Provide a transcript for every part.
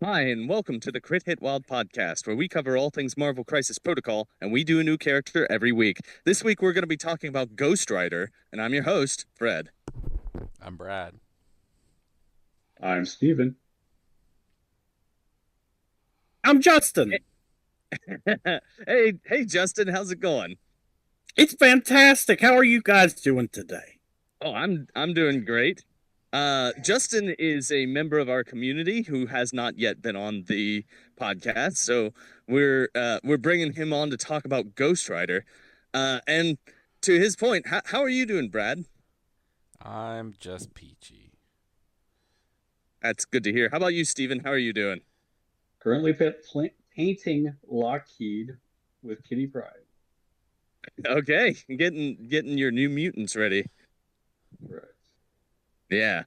Hi, and welcome to the Crit Hit Wild podcast, where we cover all things Marvel Crisis Protocol, and we do a new character every week. This week, we're going to be talking about Ghost Rider, and I'm your host, Fred. I'm Brad. I'm Steven. I'm Justin. Hey, Justin, how's it going? It's fantastic. How are you guys doing today? Oh, I'm doing great. Justin is a member of our community who has not yet been on the podcast, so we're bringing him on to talk about Ghost Rider. And to his point, how are you doing, Brad? I'm just peachy. That's good to hear. How about you, Steven? How are you doing? Currently painting Lockheed with Kitty Pryde. Okay, getting your new mutants ready. Right. Yeah.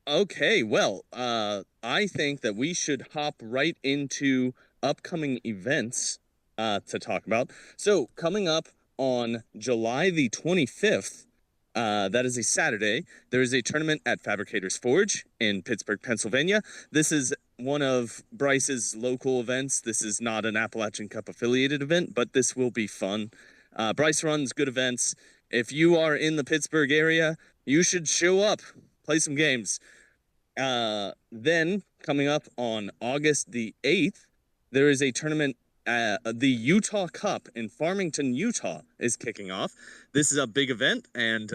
Okay, well, I think that we should hop right into upcoming events to talk about. So, coming up on July the 25th, that is a Saturday, there is a tournament at Fabricators Forge in Pittsburgh, Pennsylvania. This is one of Bryce's local events. This is not an Appalachian Cup affiliated event, but this will be fun. Bryce runs good events. If you are in the Pittsburgh area, you should show up, play some games. Then, coming up on August the 8th, there is a tournament. The Utah Cup in Farmington, Utah is kicking off. This is a big event, and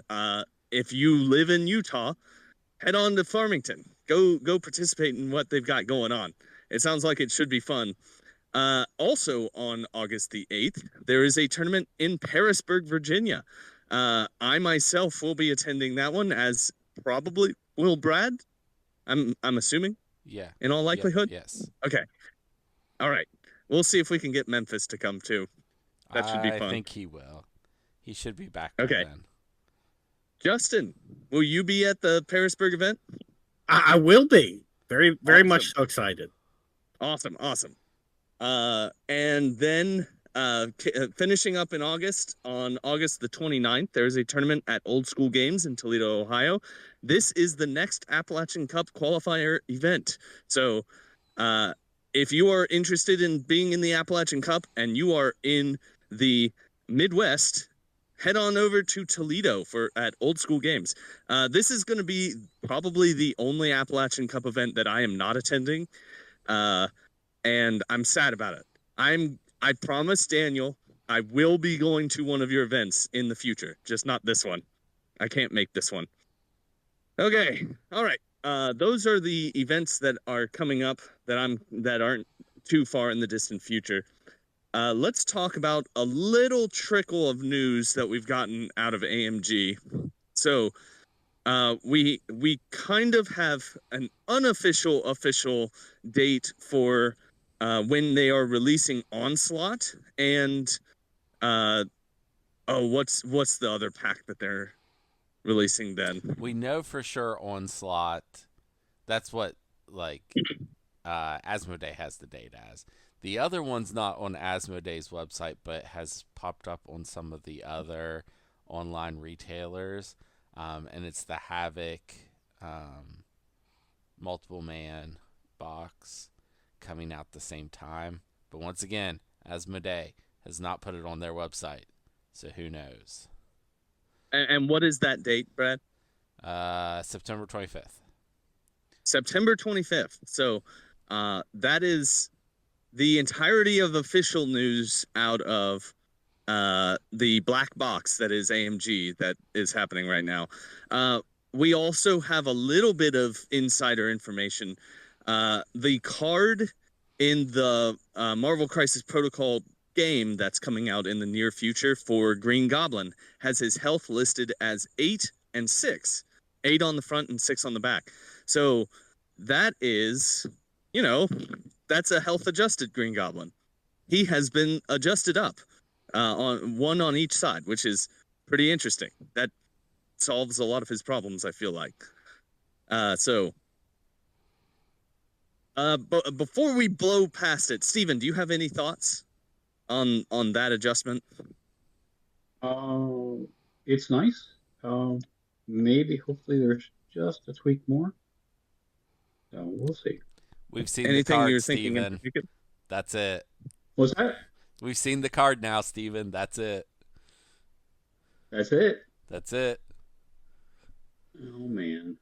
if you live in Utah, head on to Farmington. Go participate in what they've got going on. It sounds like it should be fun. Also on August the 8th, there is a tournament in Parisburg, Virginia. I myself will be attending that one, as probably will Brad. I'm assuming, Yeah. in all likelihood. Yes. Okay. All right. We'll see if we can get Memphis to come too. That should be I fun. think he will. He should be back by Okay. then. Justin, will you be at the Parisburg event? I will be very Awesome. much so excited. Awesome. And then finishing up in August, on August the 29th, there's a tournament at Old School Games in Toledo, Ohio. This is the next Appalachian Cup qualifier event. So if you are interested in being in the Appalachian Cup and you are in the Midwest, head on over to Toledo at Old School Games. This is going to be probably the only Appalachian Cup event that I am not attending. And I'm sad about it. I promised Daniel I will be going to one of your events in the future, just not this one. I can't make this one. Okay, all right. Those are the events that are coming up that aren't too far in the distant future. Let's talk about a little trickle of news that we've gotten out of AMG. So, we kind of have an unofficial official date for when they are releasing Onslaught and what's the other pack that they're releasing then? We know for sure Onslaught. That's what Asmodee has the date as. The other one's not on Asmodee's website, but has popped up on some of the other online retailers. And it's the Havoc multiple man box coming out the same time. But once again, Asmodee has not put it on their website, so who knows? And what is that date, Brad? September 25th. September 25th. So that is the entirety of official news out of the black box that is AMG that is happening right now. We also have a little bit of insider information. The card in the Marvel Crisis Protocol game that's coming out in the near future for Green Goblin has his health listed as 8 and 6. 8 on the front and 6 on the back. So that is, that's a health adjusted Green Goblin. He has been adjusted up on one on each side, which is pretty interesting. That solves a lot of his problems, I feel like. But before we blow past it, Steven, do you have any thoughts on that adjustment? It's nice. Maybe, hopefully, there's just a tweak more. So we'll see. We've seen the Anything card, you're thinking in Steven. particular? That's it. What's that? We've seen the card now, Steven. That's it. That's it. That's it. Oh man.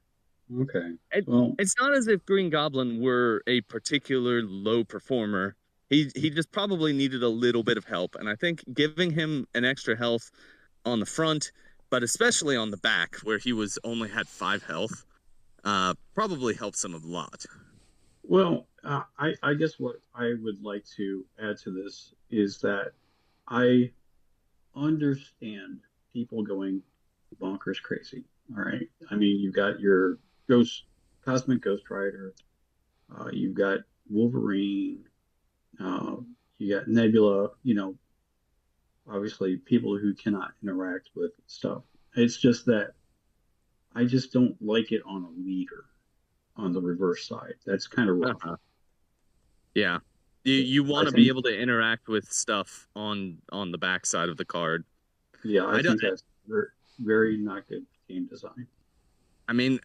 Okay. It, Well, it's not as if Green Goblin were a particular low performer. He just probably needed a little bit of help, and I think giving him an extra health on the front, but especially on the back where he was only had 5 health, probably helps him a lot. well, I guess what I would like to add to this is that I understand people going bonkers crazy. All right. I mean, you've got your Cosmic Ghost Rider, you've got Wolverine, uh, you got Nebula, obviously people who cannot interact with stuff. It's just that I just don't like it on a leader on the reverse side. That's kind of rough. Yeah. You want I to be think, able to interact with stuff on the back side of the card. yeah, I I don't. think that's very, very not good game design. I mean,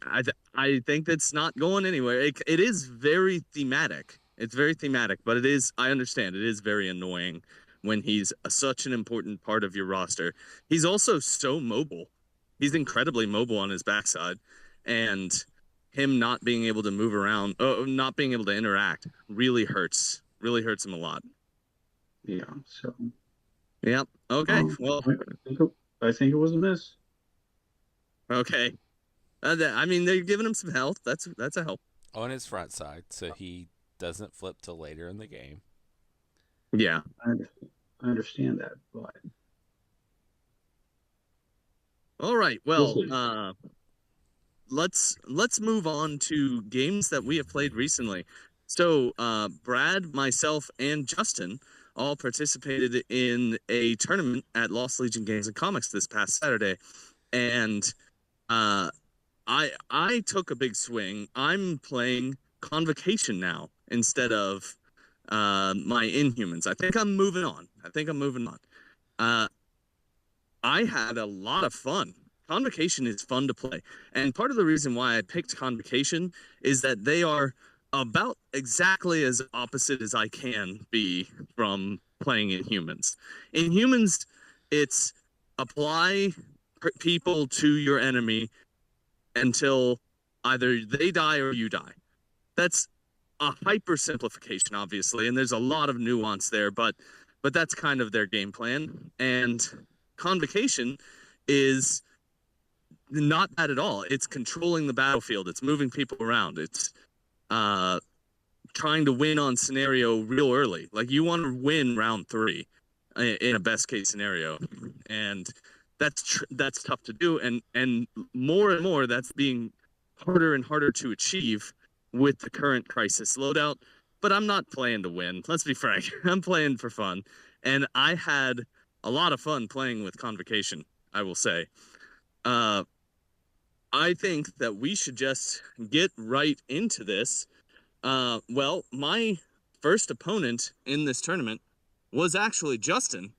I think that's not going anywhere. It is very thematic. It's very thematic, but it is. I understand it is very annoying when he's such an important part of your roster. He's also so mobile. He's incredibly mobile on his backside, and him not being able to move around, not being able to interact, really hurts. Really hurts him a lot. Yeah, so Yep. Okay. Well. think I think it was a miss. Okay. I mean, they're giving him some health. That's a help. On his front side, so he doesn't flip till later in the game. Yeah. I understand that, but All right. we'll Well, see. let's move on to games that we have played recently. So, Brad, myself, and Justin all participated in a tournament at Lost Legion Games and Comics this past Saturday, and uh, I took a big swing. I'm playing Convocation now instead of my Inhumans. I think I'm moving on. Uh, I had a lot of fun. Convocation is fun to play. And part of the reason why I picked Convocation is that they are about exactly as opposite as I can be from playing Inhumans. In Humans, it's apply people to your enemy until either they die or you die. That's a hyper simplification, obviously, and there's a lot of nuance there, but that's kind of their game plan. And Convocation is not that at all. It's controlling the battlefield. It's moving people around. It's trying to win on scenario real early. Like you want to win round 3 in a best case scenario, and that's tough to do. And more that's being harder and harder to achieve with the current crisis loadout. But I'm not playing to win. Let's be frank. I'm playing for fun, and I had a lot of fun playing with Convocation, I will say. I think that we should just get right into this. Well, my first opponent in this tournament was actually Justin.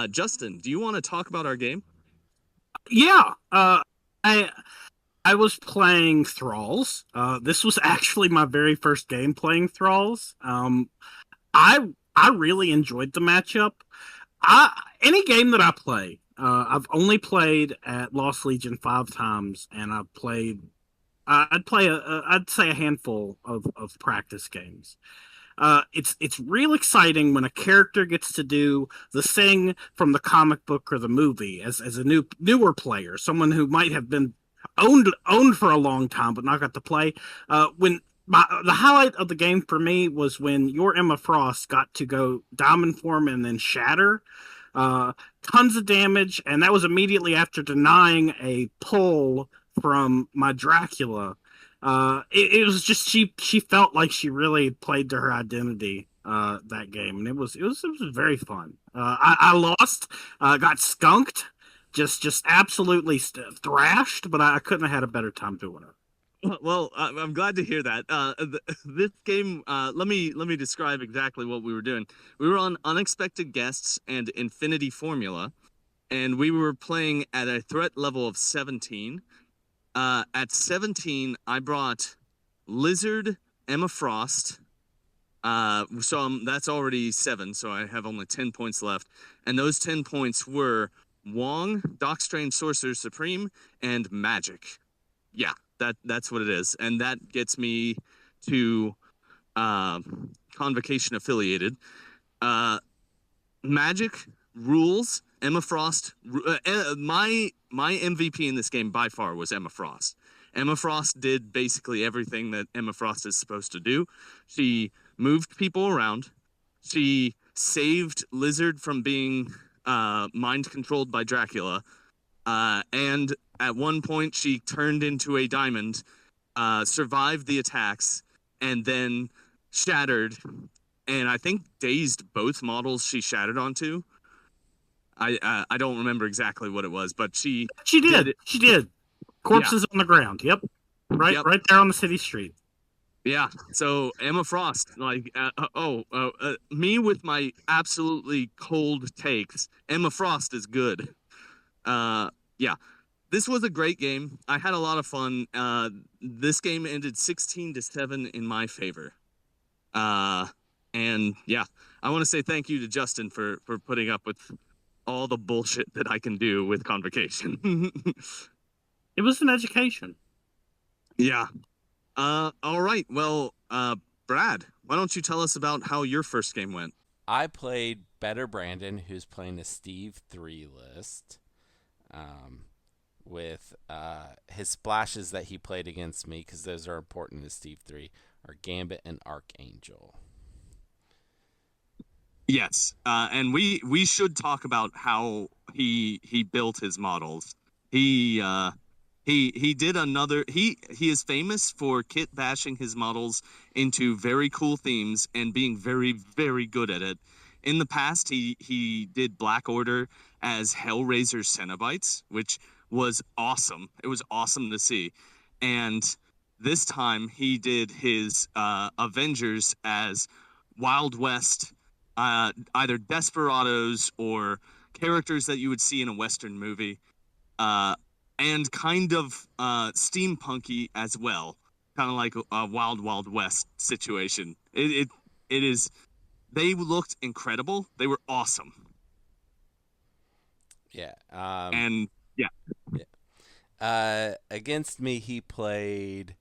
Justin, do you want to talk about our game? Yeah. I I was playing Thralls. This was actually my very first game playing Thralls. I I really enjoyed the matchup. Any game that I play, I've only played at Lost Legion 5 times, and I've played. I'd play I'd say a handful of practice games. It's real exciting when a character gets to do the thing from the comic book or the movie as a newer player, someone who might have been owned for a long time but not got to play. The highlight of the game for me was when your Emma Frost got to go diamond form and then shatter. Uh, Tons of damage, and that was immediately after denying a pull from my Dracula. It was just she felt like she really played to her identity that game, and it was very fun. I lost, got skunked, just absolutely thrashed, but I couldn't have had a better time doing it. Well, I'm glad to hear that. This game, let me describe exactly what we were doing. We were on Unexpected Guests and Infinity Formula, and we were playing at a threat level of 17. At 17, I brought Lizard, Emma Frost. That's already 7, so I have only 10 points left. And those 10 points were Wong, Docstrange Sorcerer Supreme, and Magic. Yeah, that's what it is. And that gets me to Convocation Affiliated. Magic rules. Emma Frost. My MVP in this game by far was Emma Frost. Emma Frost did basically everything that Emma Frost is supposed to do. She moved people around. She saved Lizard from being mind controlled by Dracula. And at one point, she turned into a diamond, survived the attacks, and then shattered. And I think dazed both models she shattered onto. I don't remember exactly what it was, but she did. it. She did. Corpses on the ground. Yep. Right there on the city street. Yeah. So Emma Frost, me with my absolutely cold takes. Emma Frost is good. Yeah. This was a great game. I had a lot of fun. This game ended 16-7 in my favor. And yeah, I want to say thank you to Justin for putting up with all the bullshit that I can do with Convocation. It was an education. Yeah. All right. Well, Brad, why don't you tell us about how your first game went? I played Better Brandon, who's playing a Steve 3 list. With his splashes that he played against me, because those are important to Steve 3, are Gambit and Archangel. Yes, and we should talk about how he built his models. He did another. He is famous for kit bashing his models into very cool themes and being very very good at it. In the past, he did Black Order as Hellraiser Cenobites, which was awesome. It was awesome to see, and this time he did his Avengers as Wild West. Either desperados or characters that you would see in a Western movie, and kind of steampunky as well, kind of like a Wild Wild West situation. It is. They looked incredible. They were awesome. Yeah. And yeah. Against me, he played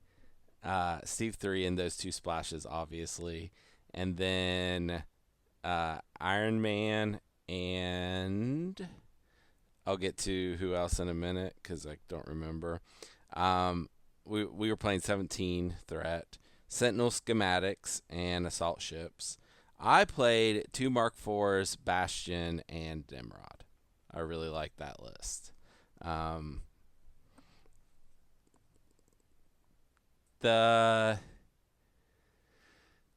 Steve 3 in those 2 splashes, obviously, and then Iron Man, and I'll get to who else in a minute because I don't remember. We were playing 17 threat, Sentinel schematics, and assault ships. I played 2 Mark IVs, Bastion, and Nimrod. I really like that list.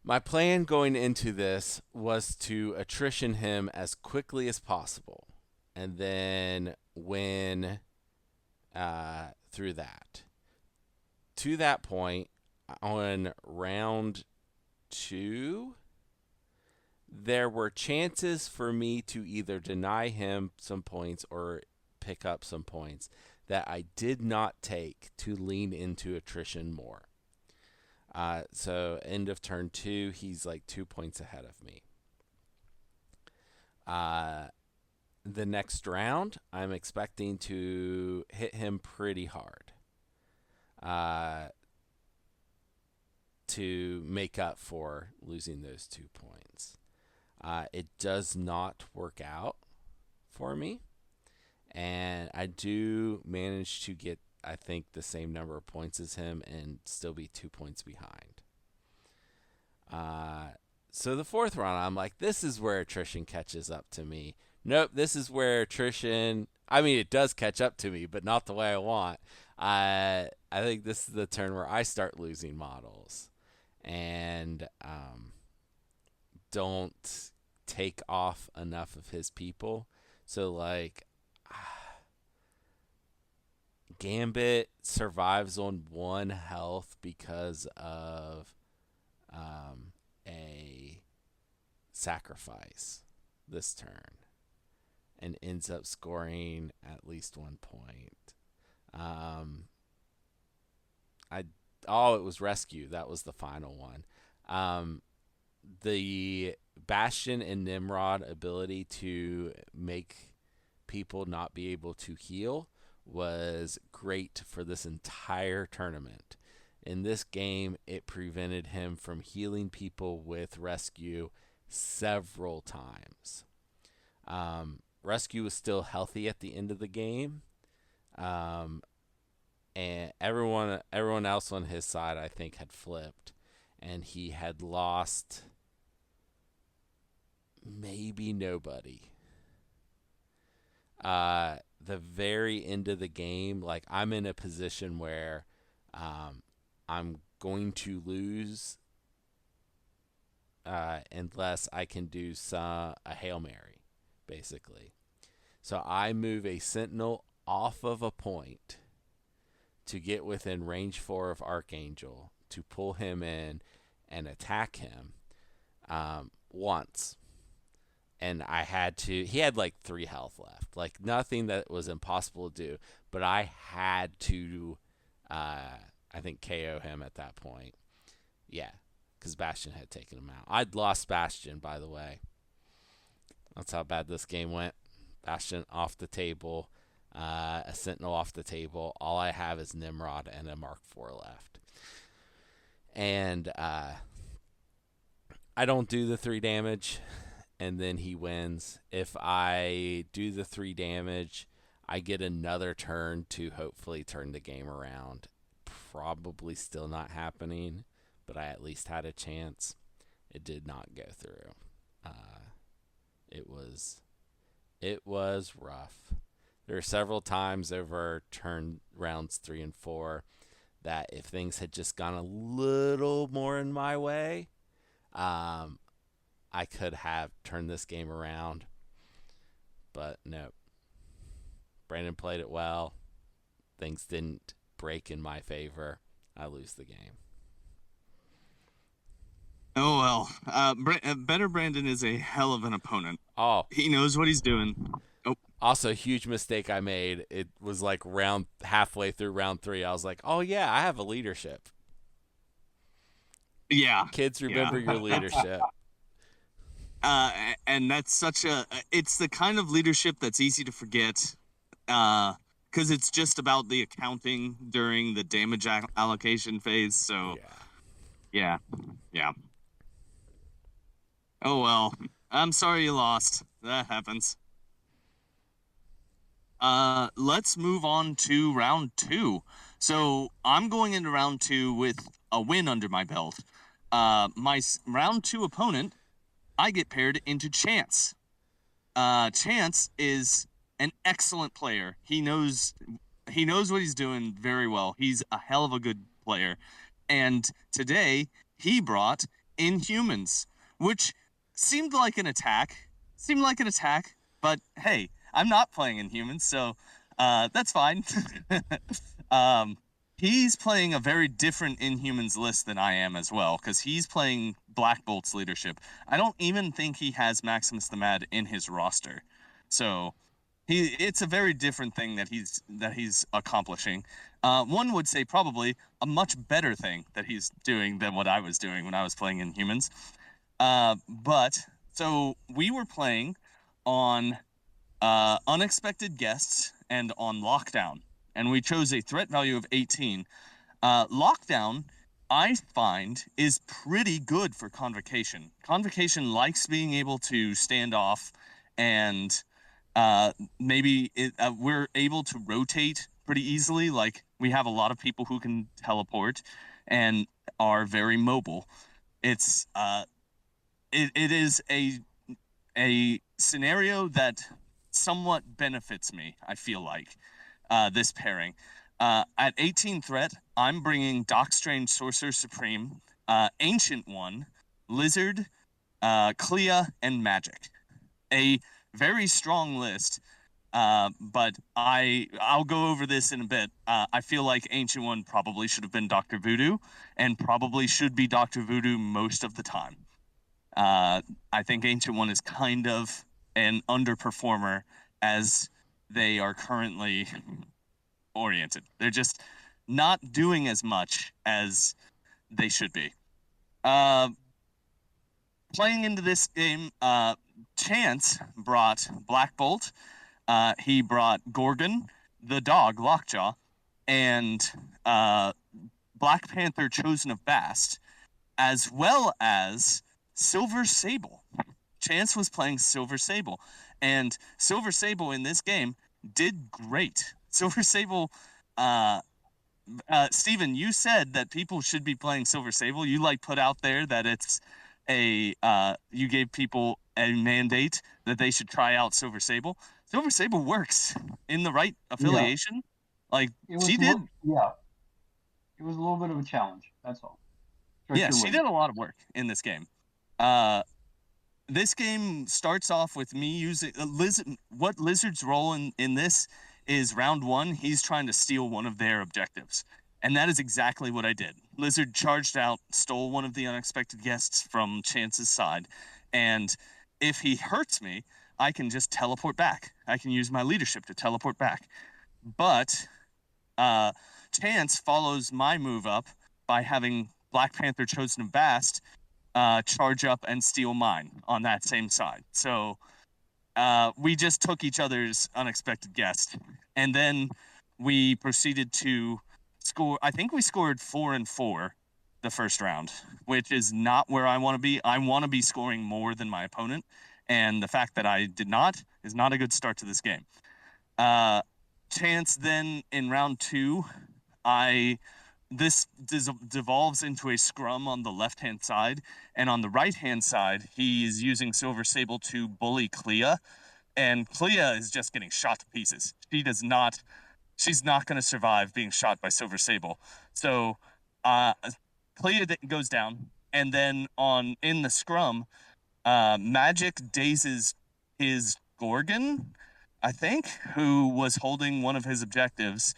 My plan going into this was to attrition him as quickly as possible and then win through that. To that point, on round 2, there were chances for me to either deny him some points or pick up some points that I did not take to lean into attrition more. So end of turn 2, he's like 2 points ahead of me. The next round, I'm expecting to hit him pretty hard to make up for losing those 2 points. It does not work out for me, and I do manage to get, I think, the same number of points as him and still be 2 points behind. So the 4th round, I'm like, this is where attrition catches up to me. Nope, this is where attrition, I mean, it does catch up to me, but not the way I want. I think this is the turn where I start losing models and don't take off enough of his people. So, like, Gambit survives on 1 health because of a sacrifice this turn and ends up scoring at least 1 point. I Oh, it was Rescue. That was the final one. The Bastion and Nimrod ability to make people not be able to heal was great for this entire tournament. In this game, it prevented him from healing people with Rescue several times. Rescue was still healthy at the end of the game, and everyone else on his side, I think, had flipped, and he had lost maybe nobody. The very end of the game, like, I'm in a position where I'm going to lose unless I can do a Hail Mary, basically. So I move a Sentinel off of a point to get within range 4 of Archangel to pull him in and attack him once. And I had to, he had like 3 health left. Like, nothing that was impossible to do, but I had to, I think, KO him at that point. Yeah, because Bastion had taken him out. I'd lost Bastion, by the way. That's how bad this game went. Bastion off the table, a Sentinel off the table. All I have is Nimrod and a Mark IV left. And I don't do the 3 damage, and then he wins. If I do the 3 damage, I get another turn to hopefully turn the game around. Probably still not happening, but I at least had a chance. It did not go through. It was rough. There were several times over turn rounds 3 and 4 that if things had just gone a little more in my way, I could have turned this game around. But no. Brandon played it well. Things didn't break in my favor. I lose the game. Oh well. Better Brandon is a hell of an opponent. Oh, He knows what he's doing. Oh, also, huge mistake I made. It was like halfway through round 3. I was like, oh yeah, I have a leadership. yeah. Kids, remember your leadership. And that's it's the kind of leadership that's easy to forget. Because it's just about the accounting during the damage allocation phase. So, yeah. Oh well. I'm sorry you lost. That happens. Let's move on to round 2. So I'm going into round 2 with a win under my belt. My round 2 opponent, I get paired into Chance. Chance is an excellent player. He knows what he's doing very well. He's a hell of a good player. And today he brought Inhumans, which seemed like an attack. But hey, I'm not playing Inhumans, so that's fine. He's playing a very different Inhumans list than I am as well, because he's playing Black Bolt's leadership. I don't even think he has Maximus the Mad in his roster. So it's a very different thing that he's accomplishing. One would say probably a much better thing that he's doing than what I was doing when I was playing Inhumans. But so we were playing on Unexpected Guests and on Lockdown, and we chose a threat value of 18. Lockdown, I find, is pretty good for Convocation. Convocation likes being able to stand off, and we're able to rotate pretty easily. Like, we have a lot of people who can teleport and are very mobile. It is a scenario that somewhat benefits me, I feel like, this pairing. At 18 threat, I'm bringing Doc Strange, Sorcerer Supreme, Ancient One, Lizard, Clea, and Magic. A very strong list, but I'll go over this in a bit. I feel like Ancient One probably should have been Dr. Voodoo, and probably should be Dr. Voodoo most of the time. I think Ancient One is kind of an underperformer as they are currently oriented. not doing as much as they should be. Uh, Playing into this game, Chance brought Black Bolt. He brought Gorgon, the dog, Lockjaw, and uh, Black Panther, Chosen of Bast, as well as Silver Sable. Chance was playing Silver Sable, and Silver Sable in this game did great. Silver Sable, uh, Steven, you said that people should be playing Silver Sable. You put out there that it's you gave people a mandate that they should try out Silver Sable. Silver Sable works in the right Yeah, affiliation. Like it was she did, yeah, it was a little bit of a challenge. That's all. Stretch yeah, your she wings. did a lot of work in this game. Uh, this game starts off with me using what Lizard's role in this is round one. He's trying to steal one of their objectives. And that is exactly what I did. Lizard charged out, stole one of the unexpected guests from Chance's side. And if he hurts me, I can just teleport back. I can use my leadership to teleport back. But uh, Chance follows my move up by having Black Panther Chosen of Bast charge up and steal mine on that same side. So we just took each other's unexpected guest, and then we proceeded to score. I think we scored 4-4 the first round, which is not where I want to be. I want to be scoring more than my opponent, and the fact that I did not is not a good start to this game. Chance then in round two, this devolves into a scrum on the left-hand side, and on the right-hand side, he's using Silver Sable to bully Clea, and Clea is just getting shot to pieces. She's not going to survive being shot by Silver Sable. So, Clea goes down, and then in the scrum, Magic dazes his Gorgon, I think, who was holding one of his objectives,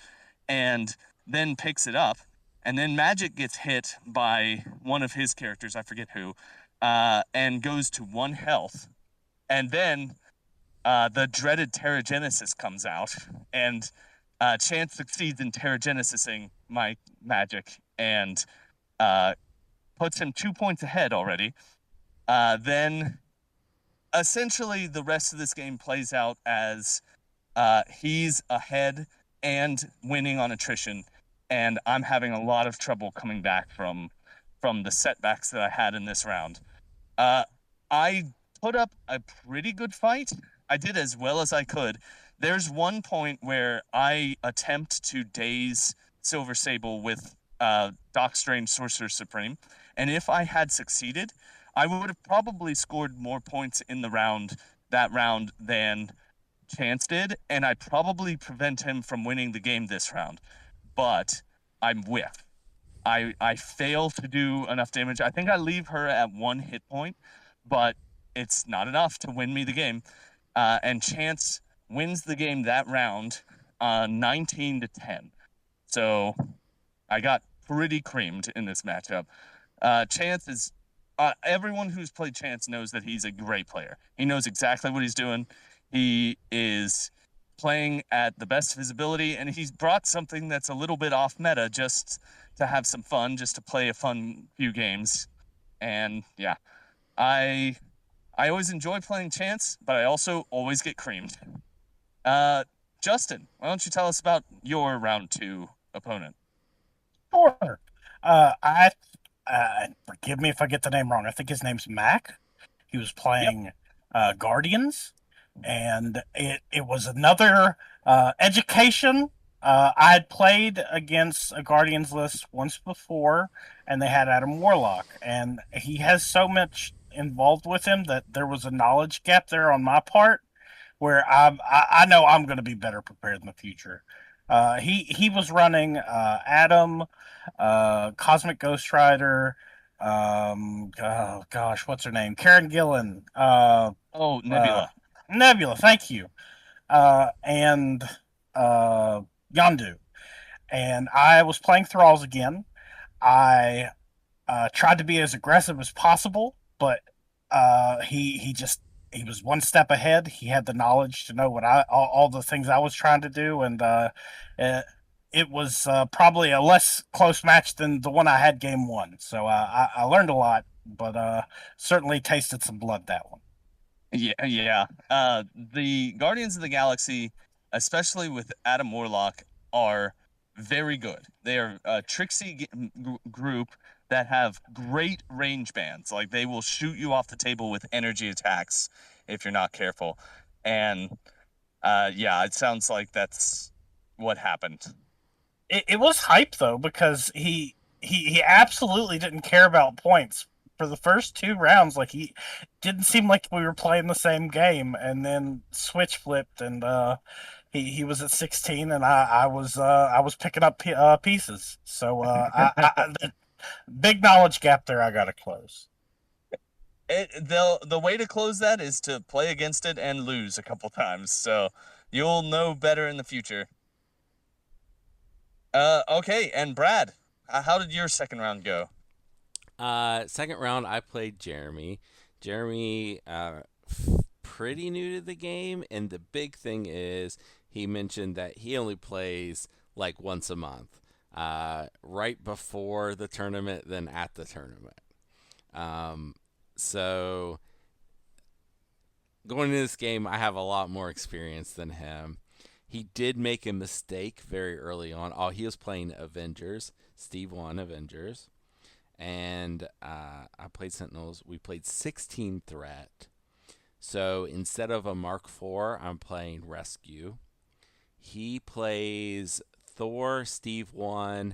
and then picks it up. And then Magic gets hit by one of his characters, I forget who, and goes to 1 health. And then the dreaded Terrigenesis comes out, and Chance succeeds in Terrigenesising my Magic and puts him 2 points ahead already. Then essentially the rest of this game plays out as he's ahead and winning on attrition, and I'm having a lot of trouble coming back from the setbacks that I had in this round. I put up a pretty good fight. I did as well as I could. There's one point where I attempt to daze Silver Sable with Doc Strange Sorcerer Supreme, and if I had succeeded, I would have probably scored more points in that round than Chance did, and I probably prevent him from winning the game this round. But I'm whiff. I fail to do enough damage. I think I leave her at 1 hit point, but it's not enough to win me the game. And Chance wins the game that round 19-10. So I got pretty creamed in this matchup. Chance is everyone who's played Chance knows that he's a great player. He knows exactly what he's doing. He is playing at the best of his ability, and he's brought something that's a little bit off meta just to have some fun, just to play a fun few games. And yeah, I always enjoy playing Chance, but I also always get creamed. Justin, why don't you tell us about your round 2 opponent? Sure. I forgive me if I get the name wrong. I think his name's Mac. He was playing Guardians, and it was another education. I had played against a Guardians list once before, and they had Adam Warlock, and he has so much involved with him that there was a knowledge gap there on my part, where I know I'm going to be better prepared in the future. He was running Adam, Cosmic Ghost Rider, oh gosh, what's her name? Karen Gillan. Nebula. Nebula, thank you. And Yondu. And I was playing Thralls again. I tried to be as aggressive as possible, but he was 1 step ahead. He had the knowledge to know what all the things I was trying to do, and it was probably a less close match than the one I had game one. So I learned a lot, but certainly tasted some blood that one. Yeah, yeah. The Guardians of the Galaxy, especially with Adam Warlock, are very good. They are a tricksy group that have great range bands. Like they will shoot you off the table with energy attacks if you're not careful. And yeah, it sounds like that's what happened. It was hype though because he absolutely didn't care about points for the first two rounds. Like he didn't seem like we were playing the same game, and then switch flipped, and he was at 16, and I was picking up pieces. So the big knowledge gap there I got to close. The way to close that is to play against it and lose a couple times. So you'll know better in the future. Okay, and Brad, how did your second round go? Second round, I played Jeremy. Jeremy, pretty new to the game, and the big thing is he mentioned that he only plays like once a month, right before the tournament, then at the tournament. So going into this game, I have a lot more experience than him. He did make a mistake very early on. Oh, he was playing Avengers. Steve won Avengers. And I played Sentinels. We played 16 Threat. So instead of a Mark IV, I'm playing Rescue. He plays Thor, Steve 1,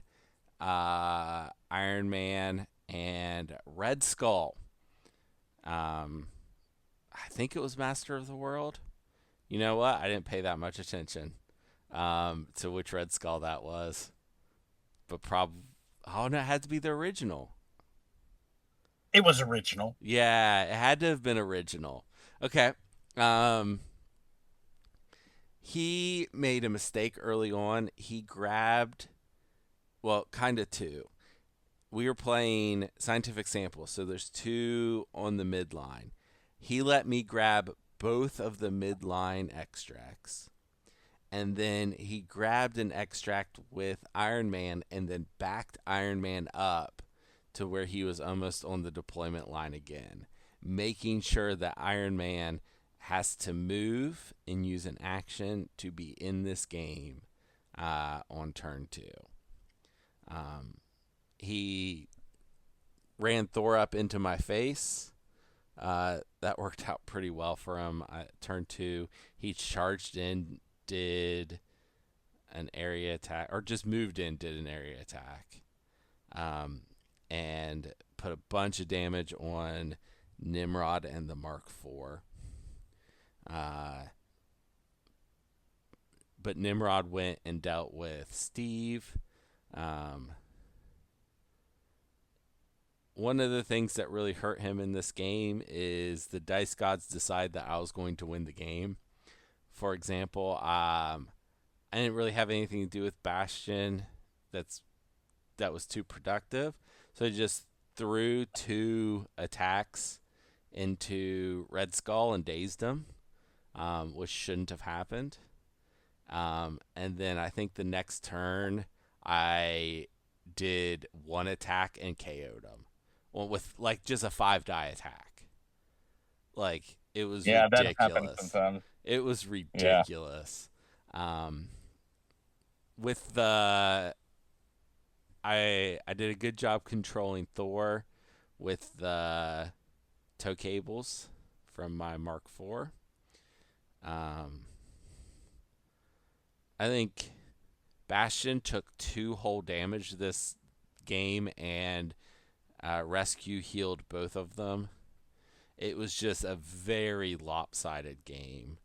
Iron Man, and Red Skull. I think it was Master of the World. You know what? I didn't pay that much attention to which Red Skull that was. But oh no, it had to be the original. It was original. Yeah, it had to have been original. Okay. He made a mistake early on. He grabbed, well, kind of two. We were playing scientific samples, so there's two on the midline. He let me grab both of the midline extracts. And then he grabbed an extract with Iron Man and then backed Iron Man up to where he was almost on the deployment line again, making sure that Iron Man has to move and use an action to be in this game on turn 2. He ran Thor up into my face. That worked out pretty well for him. Turn 2, he charged in, did an area attack, or just moved in, did an area attack, and put a bunch of damage on Nimrod and the Mark IV. But Nimrod went and dealt with Steve. One of the things that really hurt him in this game is the dice gods decide that I was going to win the game. For example, I didn't really have anything to do with Bastion that was too productive. So I just threw 2 attacks into Red Skull and dazed him, which shouldn't have happened. And then I think the next turn I did 1 attack and KO'd him. Well, with like just a 5-die attack. Like it was ridiculous. That happens sometimes. It was ridiculous. With the I did a good job controlling Thor with the tow cables from my Mark IV. I think Bastion took 2 whole damage this game, and Rescue healed both of them. It was just a very lopsided game.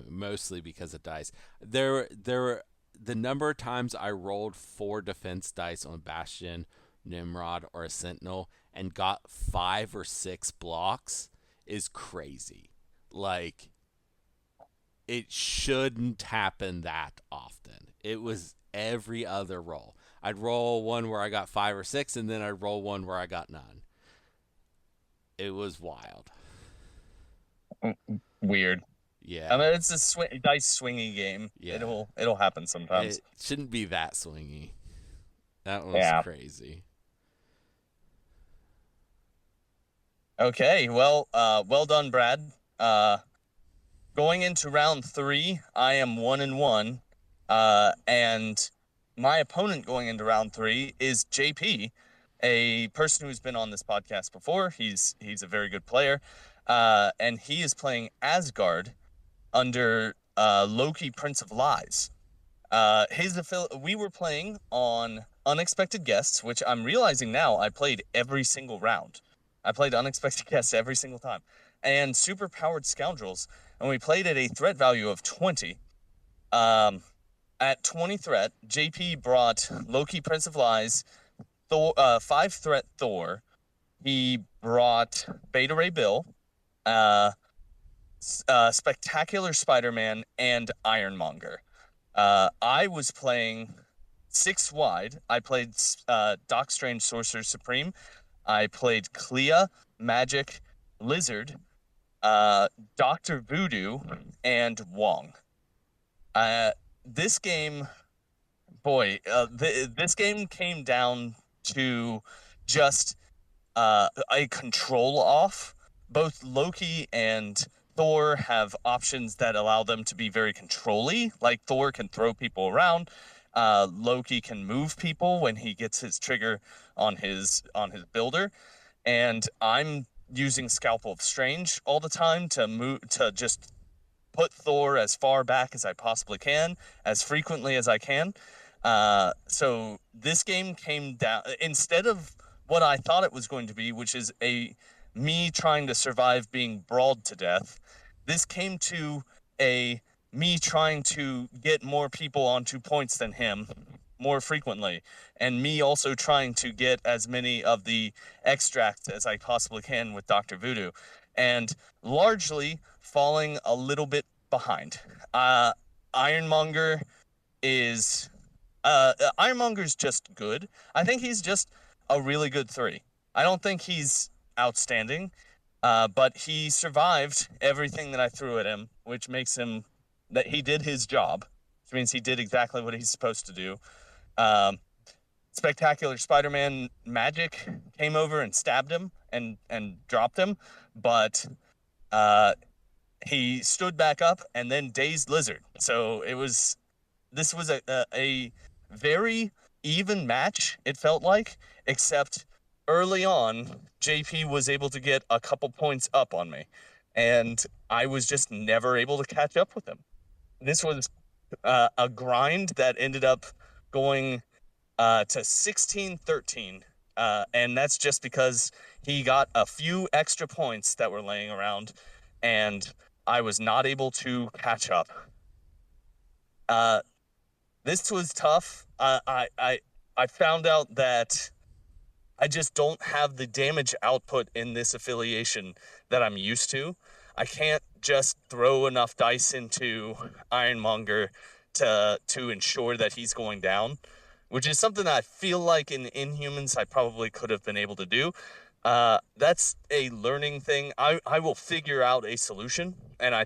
Mostly because of dice. There were the number of times I rolled 4 defense dice on Bastion, Nimrod, or a Sentinel and got 5 or 6 blocks is crazy. Like, it shouldn't happen that often. It was every other roll. I'd roll one where I got 5 or 6, and then I'd roll one where I got none. It was wild. weird. Yeah. I mean, it's a dice swingy game. Yeah. It'll happen sometimes. It shouldn't be that swingy. That one was Yeah. crazy. Okay, well, well done, Brad. Going into round 3, I am 1-1, and my opponent going into round 3 is JP, a person who's been on this podcast before. He's a very good player, and he is playing Asgard under Loki, Prince of Lies. We were playing on Unexpected Guests, which I'm realizing now I played every single round. I played Unexpected Guests every single time. And Superpowered Scoundrels, and we played at a threat value of 20. At 20 threat, JP brought Loki, Prince of Lies, Thor, 5 threat Thor. He brought Beta Ray Bill, Spectacular Spider-Man, and Ironmonger. I was playing 6 wide. I played Doc Strange, Sorcerer Supreme. I played Clea, Magic, Lizard, Dr. Voodoo, and Wong. This game, this game came down to just a control off. Both Loki and Thor have options that allow them to be very control-y. Like Thor can throw people around. Loki can move people when he gets his trigger on his builder. And I'm using Scalpel of Strange all the time to just put Thor as far back as I possibly can, as frequently as I can. So this game came down, instead of what I thought it was going to be, which is me trying to survive being brawled to death, this came to me trying to get more people onto points than him more frequently, and me also trying to get as many of the extracts as I possibly can with Dr. Voodoo, and largely falling a little bit behind. Ironmonger is Ironmonger's just good. I think he's just a really good 3. I don't think he's outstanding, but he survived everything that I threw at him, which makes him that he did his job, which means he did exactly what he's supposed to do. Spectacular Spider-Man Magic came over and stabbed him and dropped him, but he stood back up and then dazed Lizard. So this was a very even match, it felt like, except early on, JP was able to get a couple points up on me, and I was just never able to catch up with him. This was a grind that ended up going to 16-13, and that's just because he got a few extra points that were laying around, and I was not able to catch up. This was tough. I found out that I just don't have the damage output in this affiliation that I'm used to. I can't just throw enough dice into Ironmonger to ensure that he's going down, which is something that I feel like in Inhumans I probably could have been able to do. That's a learning thing. I will figure out a solution, and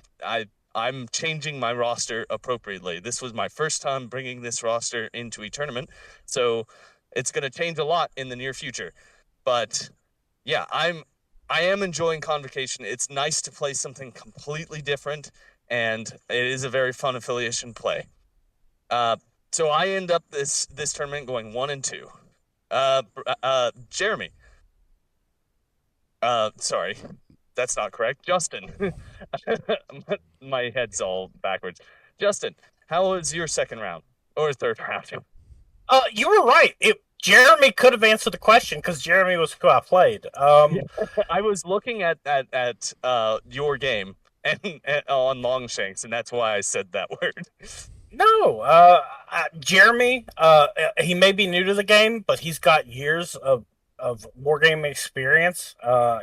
I'm changing my roster appropriately. This was my first time bringing this roster into a tournament, so it's going to change a lot in the near future. But yeah, I am enjoying Convocation. It's nice to play something completely different, and it is a very fun affiliation play. So I end up this tournament going 1-2. Jeremy. Sorry, that's not correct. Justin. My head's all backwards. Justin, how was your second round or third round? You were right. Jeremy could have answered the question because Jeremy was who I played. I was looking at your game and on Longshanks, and that's why I said that word. No, Jeremy. He may be new to the game, but he's got years of wargaming experience.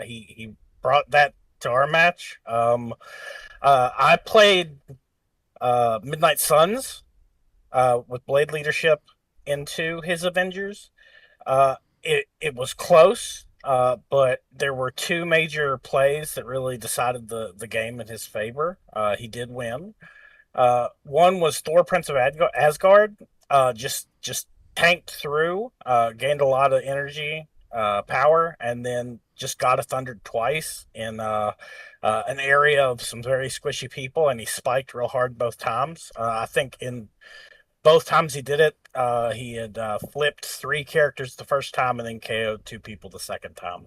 He brought that to our match. I played Midnight Suns with Blade Leadership into his Avengers. It was close. but there were two major plays that really decided the game in his favor. He did win. One was Thor, Prince of Asgard. Just tanked through, gained a lot of energy, power, and then just got a thundered twice in an area of some very squishy people, and he spiked real hard both times. I think in both times he did it, he had flipped three characters the first time and then KO'd two people the second time.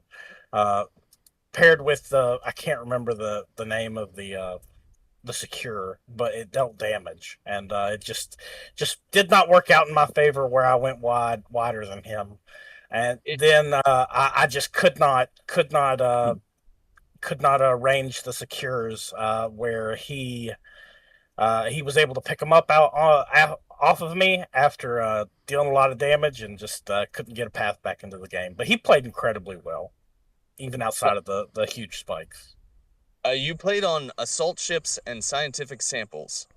Uh, Paired with I can't remember the name of the secure, but it dealt damage, and it just did not work out in my favor where I went wider than him, and then I just could not arrange the secures where he was able to pick them up out off of me after dealing a lot of damage, and just couldn't get a path back into the game. But he played incredibly well, even outside of the huge spikes. You played on assault ships and scientific samples,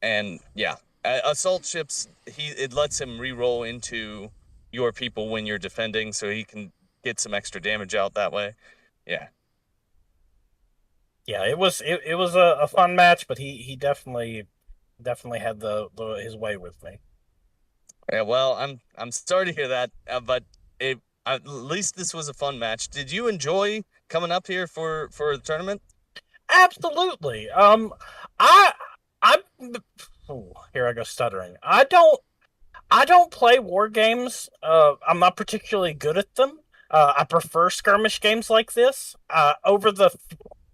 and yeah, assault ships. It lets him re-roll into your people when you're defending, so he can get some extra damage out that way. Yeah. Yeah, it was a fun match, but he definitely had his way with me. Yeah. Well, I'm sorry to hear that, but at least this was a fun match. Did you enjoy coming up here for the tournament? Absolutely. I here I go stuttering. I don't play war games. I'm not particularly good at them. I prefer skirmish games like this. Over the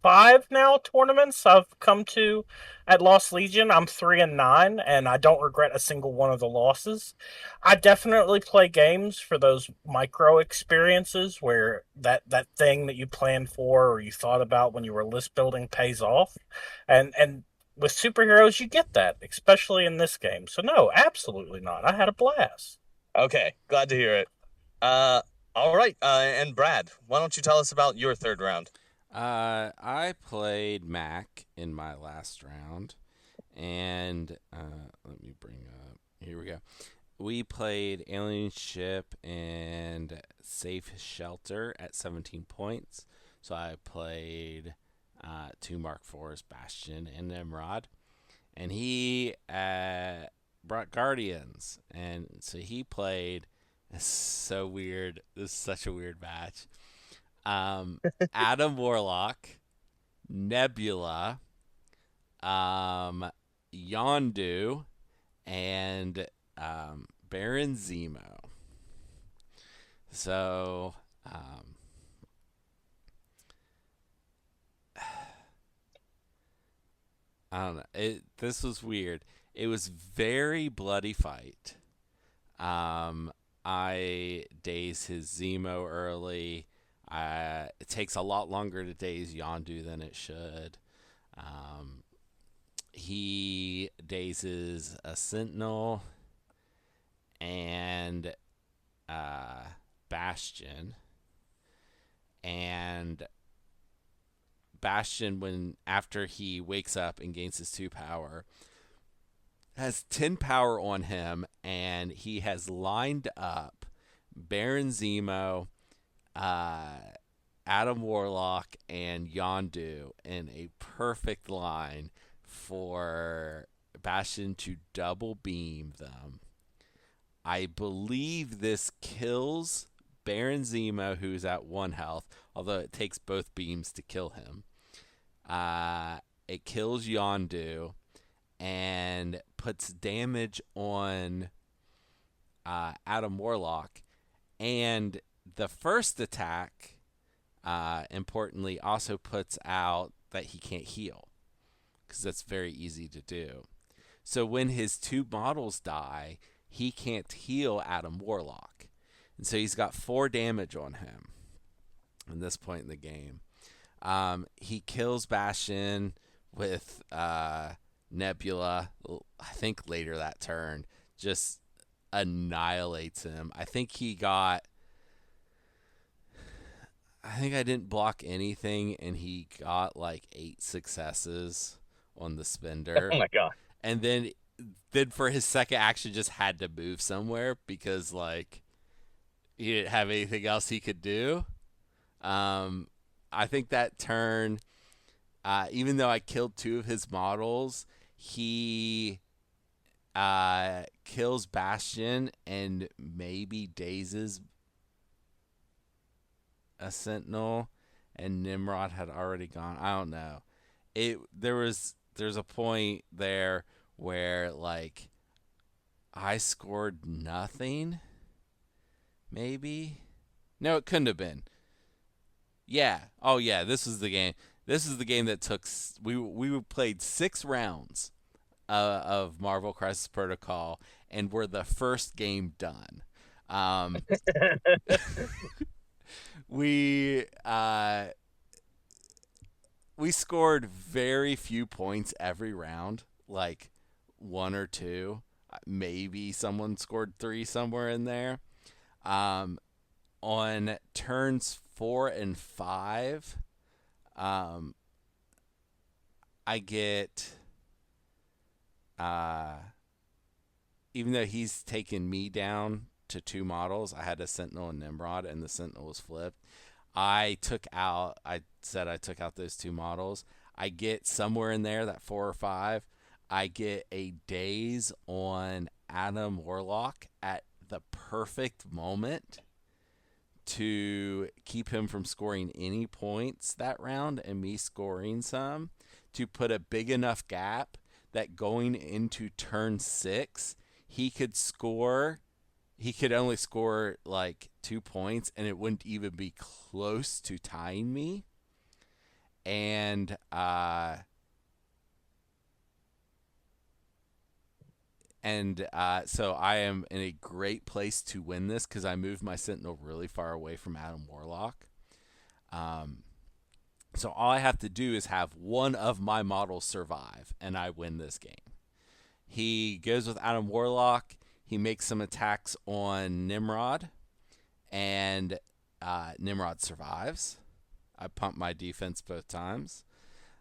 five now tournaments I've come to at Lost Legion, I'm 3-9, and I don't regret a single one of the losses. I definitely play games for those micro experiences where that thing that you planned for or you thought about when you were list building pays off, and with superheroes you get that, especially in this game. So no, absolutely not. I had a blast. Okay, glad to hear it. Uh, all right. And Brad, why don't you tell us about your third round? I played Mac in my last round, and let me bring up. Here we go. We played Alien Ship and Safe Shelter at 17 points. So I played two Mark IVs, Bastion and Nimrod, and he brought Guardians, and so he played. It's so weird. This is such a weird match. Um, Adam Warlock, Nebula, Yondu, and Baron Zemo. So, I don't know. This was weird. It was very bloody fight. I daze his Zemo early. It takes a lot longer to daze Yondu than it should. He dazes a Sentinel and Bastion. And Bastion, when after he wakes up and gains his 2 power, has 10 power on him, and he has lined up Baron Zemo, Adam Warlock, and Yondu in a perfect line for Bastion to double beam them. I believe this kills Baron Zemo, who's at 1 health, although it takes both beams to kill him. It kills Yondu and puts damage on Adam Warlock. And the first attack, importantly, also puts out that he can't heal, because that's very easy to do. So when his 2 models die, he can't heal Adam Warlock. And so he's got 4 damage on him at this point in the game. He kills Bastion with Nebula, I think later that turn, just annihilates him. I think I didn't block anything, and he got like 8 successes on the spender. Oh my god. And then for his second action just had to move somewhere, because like he didn't have anything else he could do. I think that turn, even though I killed 2 of his models, he kills Bastion and maybe dazes a Sentinel, and Nimrod had already gone. I don't know. There's a point there where like I scored nothing. Maybe. No, it couldn't have been. Yeah. Oh yeah, this was the game. This is the game that took we played 6 rounds of Marvel Crisis Protocol, and we're the first game done. Um, we we scored very few points every round, like 1 or 2. Maybe someone scored 3 somewhere in there. On turns 4 and 5, I get, even though he's taken me down to 2 models, I had a Sentinel and Nimrod, and the Sentinel was flipped. I said I took out those 2 models. I get somewhere in there, that 4 or 5, I get a daze on Adam Warlock at the perfect moment to keep him from scoring any points that round and me scoring some, to put a big enough gap that going into turn 6, he could only score like 2 points and it wouldn't even be close to tying me. And so I am in a great place to win this because I moved my Sentinel really far away from Adam Warlock. So all I have to do is have one of my models survive, and I win this game. He goes with Adam Warlock. He makes some attacks on Nimrod, and Nimrod survives. I pump my defense both times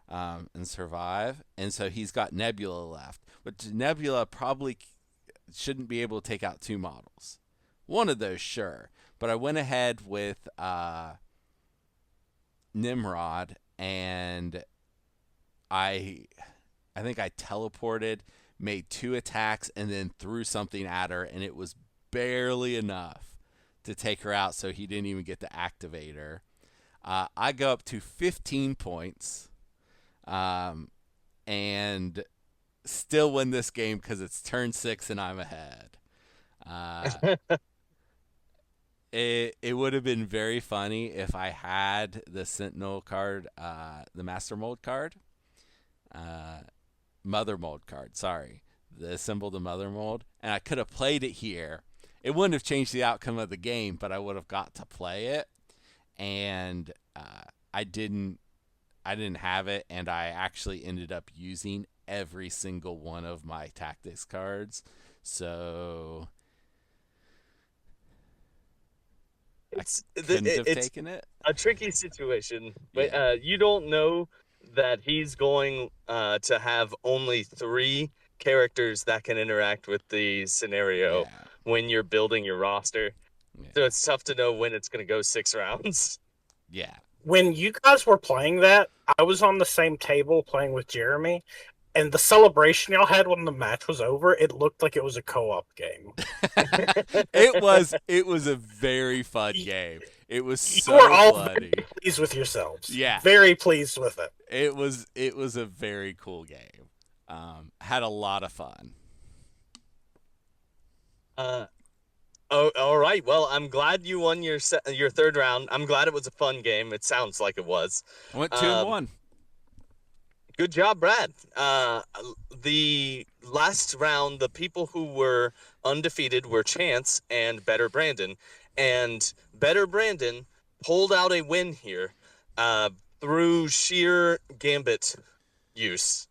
and survive. And so he's got Nebula left. But Nebula probably shouldn't be able to take out 2 models. One of those, sure. But I went ahead with Nimrod, and I think I teleported, made 2 attacks, and then threw something at her, and it was barely enough to take her out, so he didn't even get to activate her. I go up to 15 points, and still win this game because it's turn 6 and I'm ahead. It would have been very funny if I had the Sentinel card, the Master Mold card, Mother Mold card, sorry, the symbol, the Mother Mold, and I could have played it here. It wouldn't have changed the outcome of the game, but I would have got to play it, and I didn't have it, and I actually ended up using every single one of my tactics cards, so It's couldn't have it's taken it. a tricky situation, but Yeah. you don't know that he's going to have only 3 characters that can interact with the scenario Yeah. when you're building your roster. Yeah. So it's tough to know when it's going to go 6 rounds. Yeah. When you guys were playing that, I was on the same table playing with Jeremy, and the celebration y'all had when the match was over, it looked like it was a co-op game. It was a very fun game. It was You so were all bloody. very pleased with yourselves. Yeah. Very pleased with it. It was a very cool game. Had a lot of fun. Oh, all right. Well, I'm glad you won your 3rd round. I'm glad it was a fun game. It sounds like it was. I went 2-1. Good job, Brad. The last round, the people who were undefeated were Chance and Better Brandon. And Better Brandon pulled out a win here through sheer Gambit use.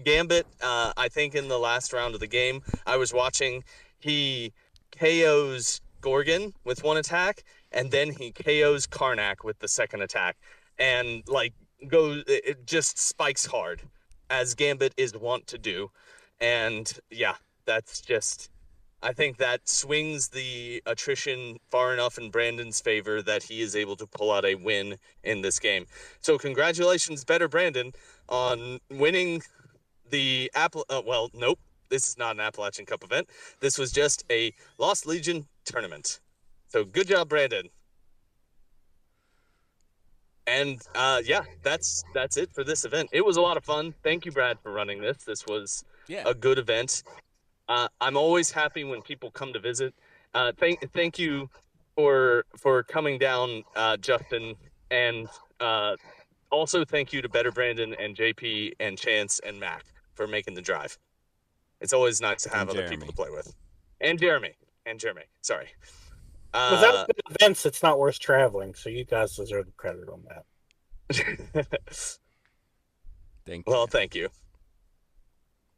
Gambit, I think in the last round of the game, I was watching, he KOs Gorgon with 1 attack, and then he KOs Karnak with the 2nd attack. And, like, it just spikes hard, as Gambit is wont to do. And, yeah, that's just I think that swings the attrition far enough in Brandon's favor that he is able to pull out a win in this game. So congratulations, Better Brandon, on winning the well, nope, this is not an Appalachian Cup event. This was just a Lost Legion tournament. So good job, Brandon. And yeah, that's it for this event. It was a lot of fun. Thank you, Brad, for running this. This was a good event. I'm always happy when people come to visit. Thank you for coming down, Justin, and also thank you to Better Brandon and JP and Chance and Mac for making the drive. It's always nice to have other people to play with, and Jeremy. Sorry. Without good events, it's not worth traveling. So you guys deserve the credit on that. Thank you. Well, thank you.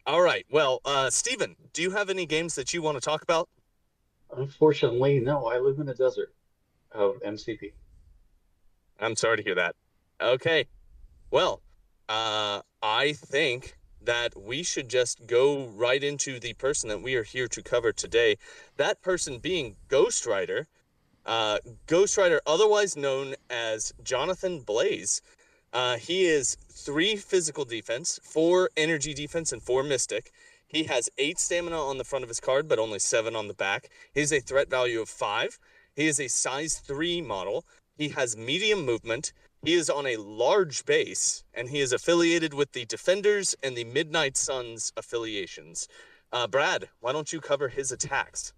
All right. Well, Steven, do you have any games that you want to talk about? Unfortunately, no. I live in a desert of MCP. I'm sorry to hear that. Okay. Well, I think that we should just go right into the person that we are here to cover today. That person being Ghost Rider. Ghost Rider, otherwise known as Jonathan Blaze. He is 3 physical defense, 4 energy defense, and 4 mystic. He has 8 stamina on the front of his card, but only 7 on the back. He has a threat value of 5. He is a size 3 model. He has medium movement. He is on a large base, and he is affiliated with the Defenders and the Midnight Suns affiliations. Brad, why don't you cover his attacks?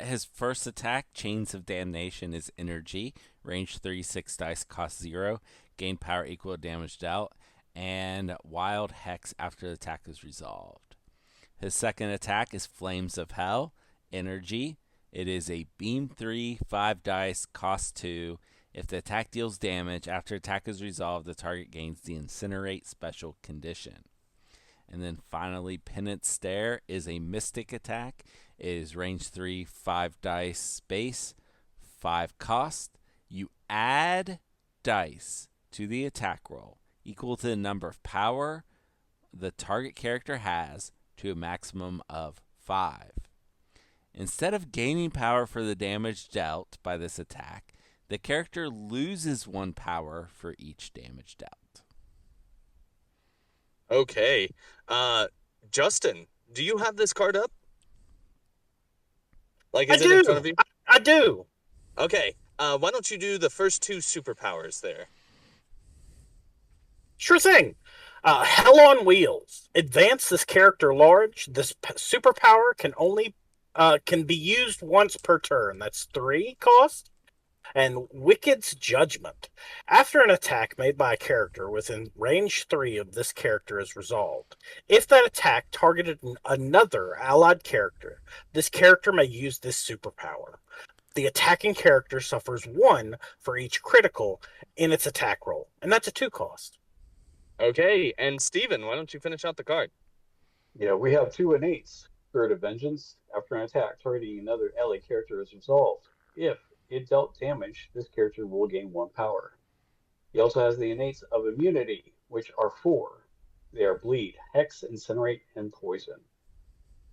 His first attack, Chains of Damnation, is energy. Range 3, 6 dice, cost 0. Gain power equal to damage dealt. And Wild Hex after the attack is resolved. His second attack is Flames of Hell, energy. It is a beam 3, 5 dice, cost 2. If the attack deals damage, after attack is resolved, the target gains the Incinerate special condition. And then finally, Penance Stare is a mystic attack. It is range 3, 5 dice, space, 5 cost. You add dice to the attack roll equal to the number of power the target character has to a maximum of 5. Instead of gaining power for the damage dealt by this attack, the character loses 1 power for each damage dealt. Okay. Justin, do you have this card up? Like, is it in front of you? I do. Okay. Why don't you do the first 2 superpowers there? Sure thing. Hell on Wheels. Advance this character large. This superpower can be used once per turn. That's 3 cost. And Wicked's Judgment. After an attack made by a character within range 3 of this character is resolved, if that attack targeted another allied character, this character may use this superpower. The attacking character suffers 1 for each critical in its attack roll, and that's a 2 cost. Okay, and Steven, why don't you finish out the card? Yeah, we have 2 innates. Spirit of Vengeance. After an attack targeting another ally character is resolved, if it dealt damage, this character will gain 1 power. He also has the innates of Immunity, which are 4. They are Bleed, Hex, Incinerate, and Poison.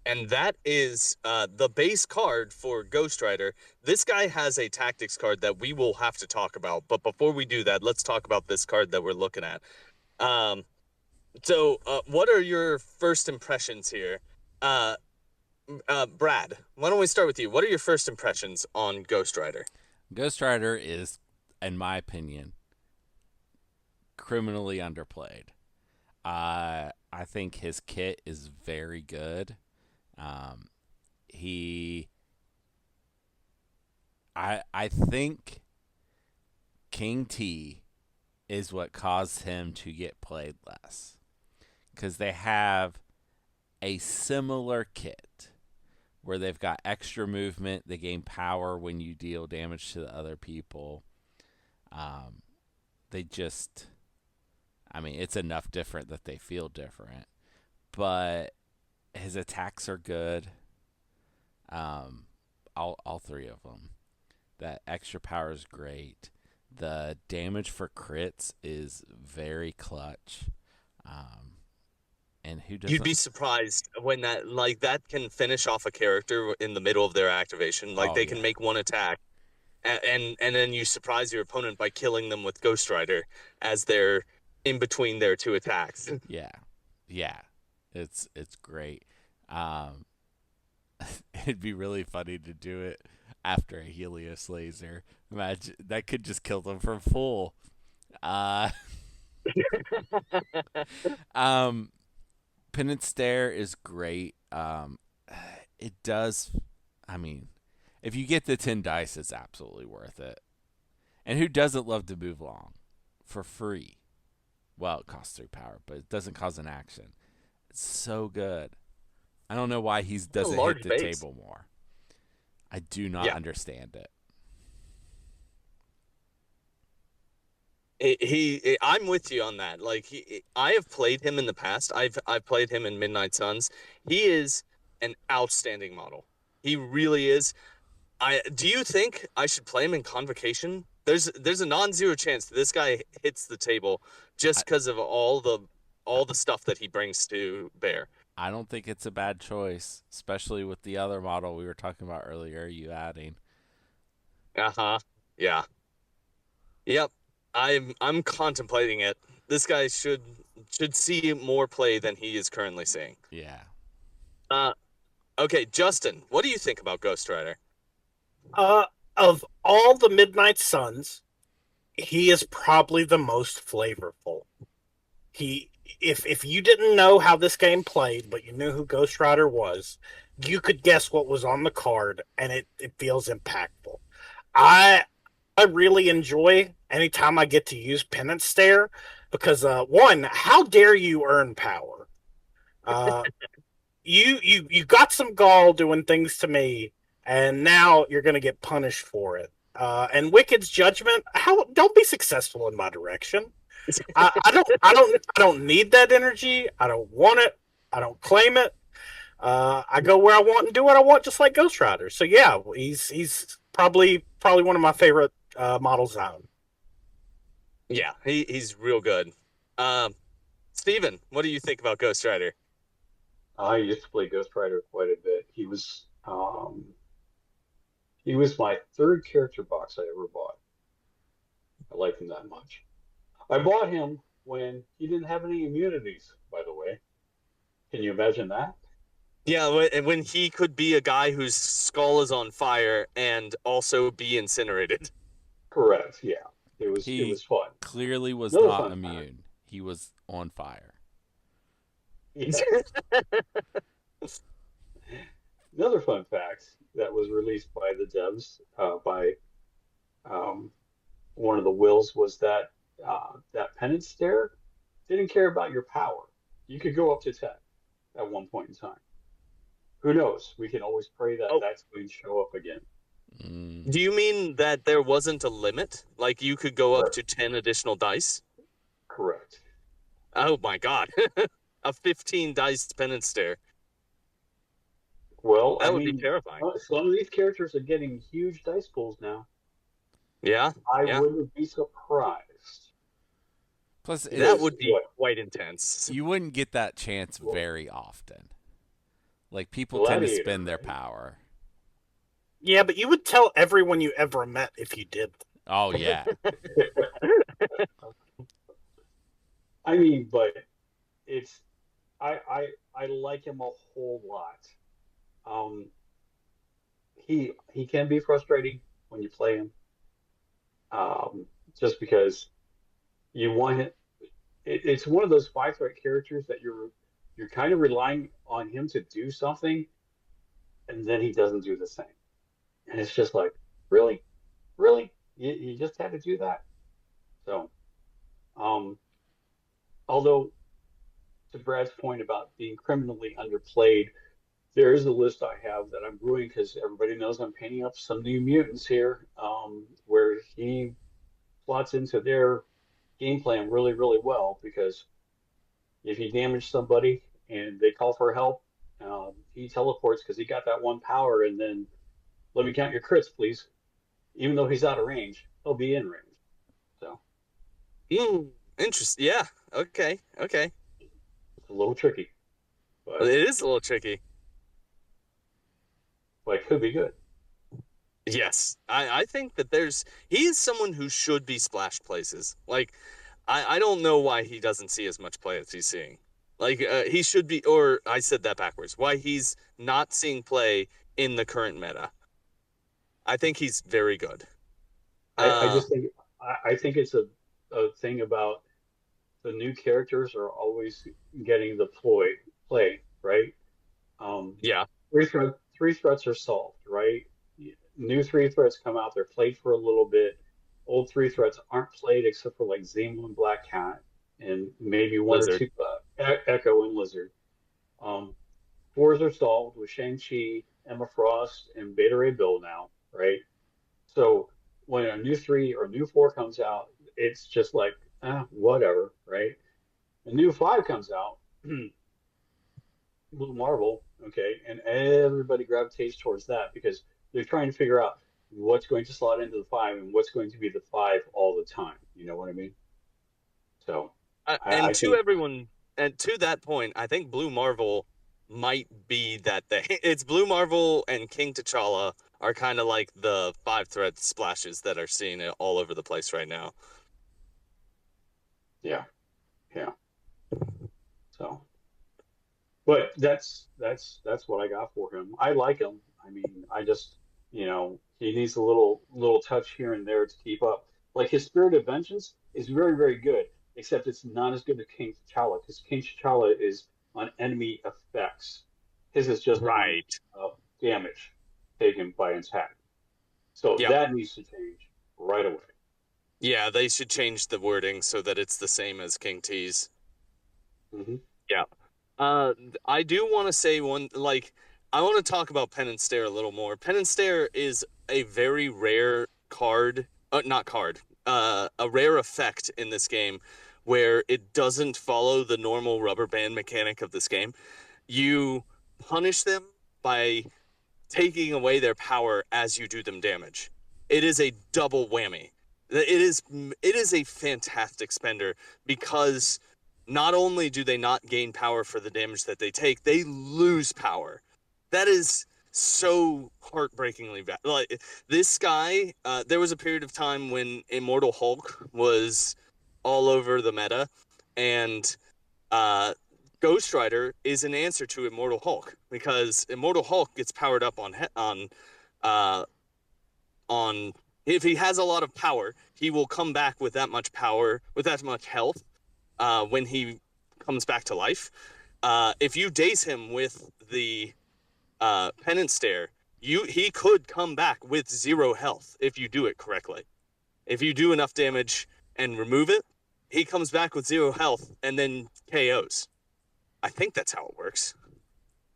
And that is the base card for Ghost Rider. This guy has a tactics card that we will have to talk about. But before we do that, let's talk about this card that we're looking at. So what are your first impressions here? Brad, why don't we start with you? What are your first impressions on Ghost Rider? Ghost Rider is, in my opinion, criminally underplayed. I think his kit is very good. I think King T is what caused him to get played less, because they have a similar kit where they've got extra movement, they gain power when you deal damage to the other people. It's enough different that they feel different, but his attacks are good. All 3 of them. That extra power is great. The damage for crits is very clutch. And who You'd doesn't? be surprised when that can finish off a character in the middle of their activation. Like Oh they can yeah, make one attack, and then you surprise your opponent by killing them with Ghost Rider as they're in between their two attacks. yeah, yeah. It's great. Um, it'd be really funny to do it after a Helios laser. Imagine that could just kill them from full. Uh, um, Penance Stare is great. It does. I mean, if you get the 10 dice, it's absolutely worth it. And who doesn't love to move long for free? Well, it costs 3 power, but it doesn't cause an action. It's so good. I don't know why he A doesn't hit large the base. table more. I do not Yeah. understand it. I'm with you on that. Like I have played him in the past. I've played him in Midnight Suns. He is an outstanding model. He really is. Do you think I should play him in Convocation? There's a non-zero chance that this guy hits the table just because of all the stuff that he brings to bear. I don't think it's a bad choice, especially with the other model we were talking about earlier, you adding. Uh-huh. Yeah. Yep. I'm contemplating it. This guy should see more play than he is currently seeing. Yeah. Uh okay, Justin, what do you think about Ghost Rider? Of all the Midnight Suns, he is probably the most flavorful. He, if you didn't know how this game played, but you knew who Ghost Rider was, you could guess what was on the card, and it feels impactful. I I really enjoy anytime I get to use Penance Stare because one, how dare you earn power? Uh, you got some gall doing things to me, and now you're going to get punished for it. And Wicked's judgment, how don't be successful in my direction. I don't need that energy. I don't want it. I don't claim it. I go where I want and do what I want, just like Ghost Rider. So yeah, he's probably one of my favorite models out. Yeah, he's real good. Um, Steven, what do you think about Ghost Rider? I used to play Ghost Rider quite a bit. He was my third character box I ever bought. I liked him that much. I bought him when he didn't have any immunities, by the way. Can you imagine that? Yeah, when he could be a guy whose skull is on fire and also be incinerated. Correct. Yeah. It He was fun. clearly was Another not fun fact. immune. He was on fire. Yeah. Another fun fact that was released by the devs by um, one of the wills was that that penance stare didn't care about your power. You could go up to 10 at one point in time. Who knows? We can always pray that Oh, that's going to show up again. Mm. do you mean that there wasn't a limit? Like you could go up Correct. to 10 additional dice? Correct. Oh my god. A 15 dice penance stare. Well, I That would be mean, terrifying. some of these characters are getting huge dice pools now. Yeah, I yeah. wouldn't be surprised. Plus, That Because would be quite intense. you wouldn't get that chance very often. Like people tend to Gladiator, spend their right? power. Yeah, but you would tell everyone you ever met if you did. Oh yeah. I mean, but it's I like him a whole lot. Um, he can be frustrating when you play him, just because you want it. It's one of those five threat characters that you're kind of relying on him to do something, and then he doesn't do the same, and it's just like, really, really, you just had to do that. So, um, although to Brad's point about being criminally underplayed, there is a list I have that I'm brewing because everybody knows I'm painting up some new mutants here, where he slots into their game plan really, really well. Because if you damage somebody and they call for help, he teleports because he got that one power, and then let me count your crits, please. Even though he's out of range, he'll be in range. So Hmm. Interesting. Yeah. Okay. Okay. it's a little tricky. but It is a little tricky. it could be good. Yes, I think that he is someone who should be splash places. Like, I don't know why he doesn't see as much play as he's seeing. Like, he should be, or I said that backwards. Why he's not seeing play in the current meta. I think he's very good. I just think I think it's a thing about the new characters are always getting the play, right? Um, Yeah, three threats are solved, right? New three threats come out, they're played for a little bit. Old three threats aren't played except for like Zemo and Black Cat and maybe one or Lizard. two Echo and Lizard. Um, Fours are solved with Shang-Chi, Emma Frost, and Beta Ray Bill now, right? So when a new three or new four comes out, it's just like, whatever, right? A new five comes out, Blue Marvel, okay, and everybody gravitates towards that because they're trying to figure out what's going to slot into the five and what's going to be the five all the time. You know what I mean? So And I think, to that point, I think Blue Marvel might be that thing. It's Blue Marvel and King T'Challa are kind of like the 5 threat splashes that are seen all over the place right now. yeah, yeah. So, but that's what I got for him. I like him. I mean, I just he needs a little touch here and there to keep up. Like his Spirit of Vengeance is very very good, except it's not as good as King T'Challa because King T'Challa is on enemy effects. His is just on Right. damage taken by attack. So Yep. that needs to change right away. Yeah, they should change the wording so that it's the same as King T's. Hmm. Yeah. I do want to say I want to talk about Pen and Stare a little more. Pen and Stare is a very rare card, not card, a rare effect in this game where it doesn't follow the normal rubber band mechanic of this game. You punish them by taking away their power as you do them damage. It is a double whammy. It is a fantastic spender because not only do they not gain power for the damage that they take, they lose power. That is so heartbreakingly bad. Like this guy, there was a period of time when Immortal Hulk was all over the meta, and uh, Ghost Rider is an answer to Immortal Hulk because Immortal Hulk gets powered up uh, on if he has a lot of power, he will come back with that much power, with that much health, when he comes back to life. If you daze him with the Penance Stare, he could come back with 0 health if you do it correctly. If you do enough damage and remove it, he comes back with 0 health and then KOs. I think that's how it works.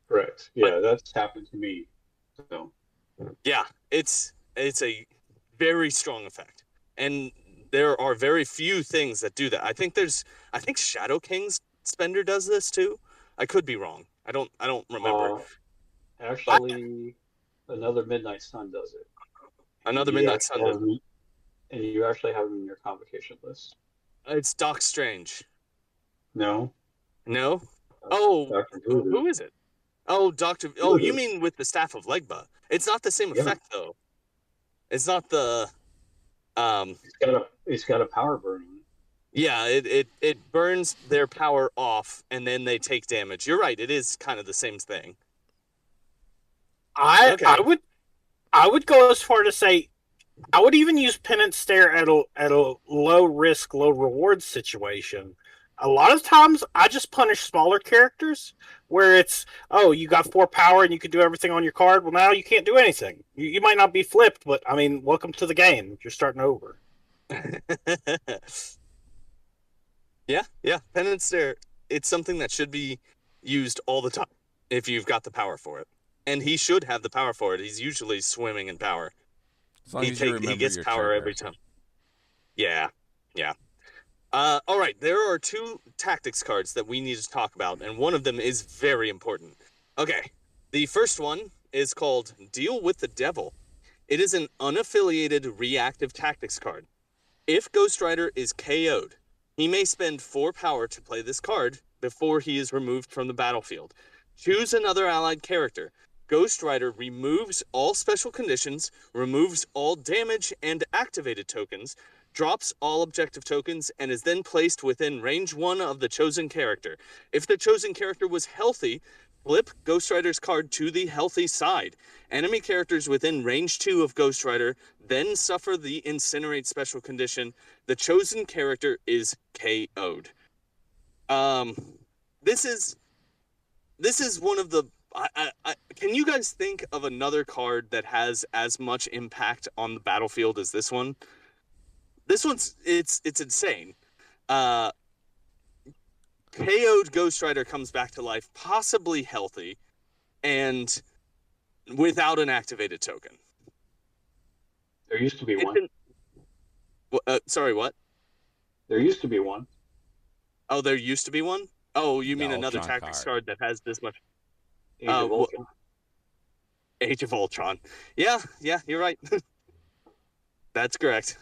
Correct. But Yeah, that's happened to me. So yeah, it's a very strong effect, and there are very few things that do that. I think Shadow King's Spender does this too. I could be wrong. I don't remember. uh, But actually, another Midnight Sun does it, and another you Midnight actually Sun have does. him, and you actually have him in your convocation list. It's Doc Strange. No, No. Oh, Doctor Voodoo. who is it? Oh, Doctor. Oh, you Voodoo. mean with the Staff of Legba? It's not the same Yeah, effect though. It's not the um. it's got a power burn on it. Yeah, it burns their power off, and then they take damage. You're right. It is kind of the same thing. I Okay. I would go as far to say I would even use Penance Stare at a low risk, low reward situation. A lot of times, I just punish smaller characters where it's, oh, you got 4 power and you can do everything on your card. Well, now you can't do anything. You might not be flipped, but I mean, welcome to the game. You're starting over. Yeah. Penance Stare. It's something that should be used all the time if you've got the power for it, and he should have the power for it. He's usually swimming in power. As long as you remember He gets your power every trigger. time. Yeah. All right. There are 2 tactics cards that we need to talk about, and one of them is very important. Okay. The first one is called Deal with the Devil. It is an unaffiliated reactive tactics card. If Ghost Rider is KO'd, he may spend 4 power to play this card before he is removed from the battlefield. Choose another allied character. Ghost Rider removes all special conditions, removes all damage and activated tokens, drops all objective tokens, and is then placed within range 1 of the chosen character. If the chosen character was healthy, flip Ghost Rider's card to the healthy side. Enemy characters within range 2 of Ghost Rider then suffer the Incinerate special condition. The chosen character is KO'd. This is one of the. Can you guys think of another card that has as much impact on the battlefield as this one? This one's it's insane. KO'd Ghost Rider comes back to life, possibly healthy, and without an activated token. There used to be one. Sorry, what? There used to be one. Oh, there used to be one? Oh, you mean The another Ultron tactics card. card that has this much? Age of Ultron. Age of Ultron. Yeah, you're right. That's correct.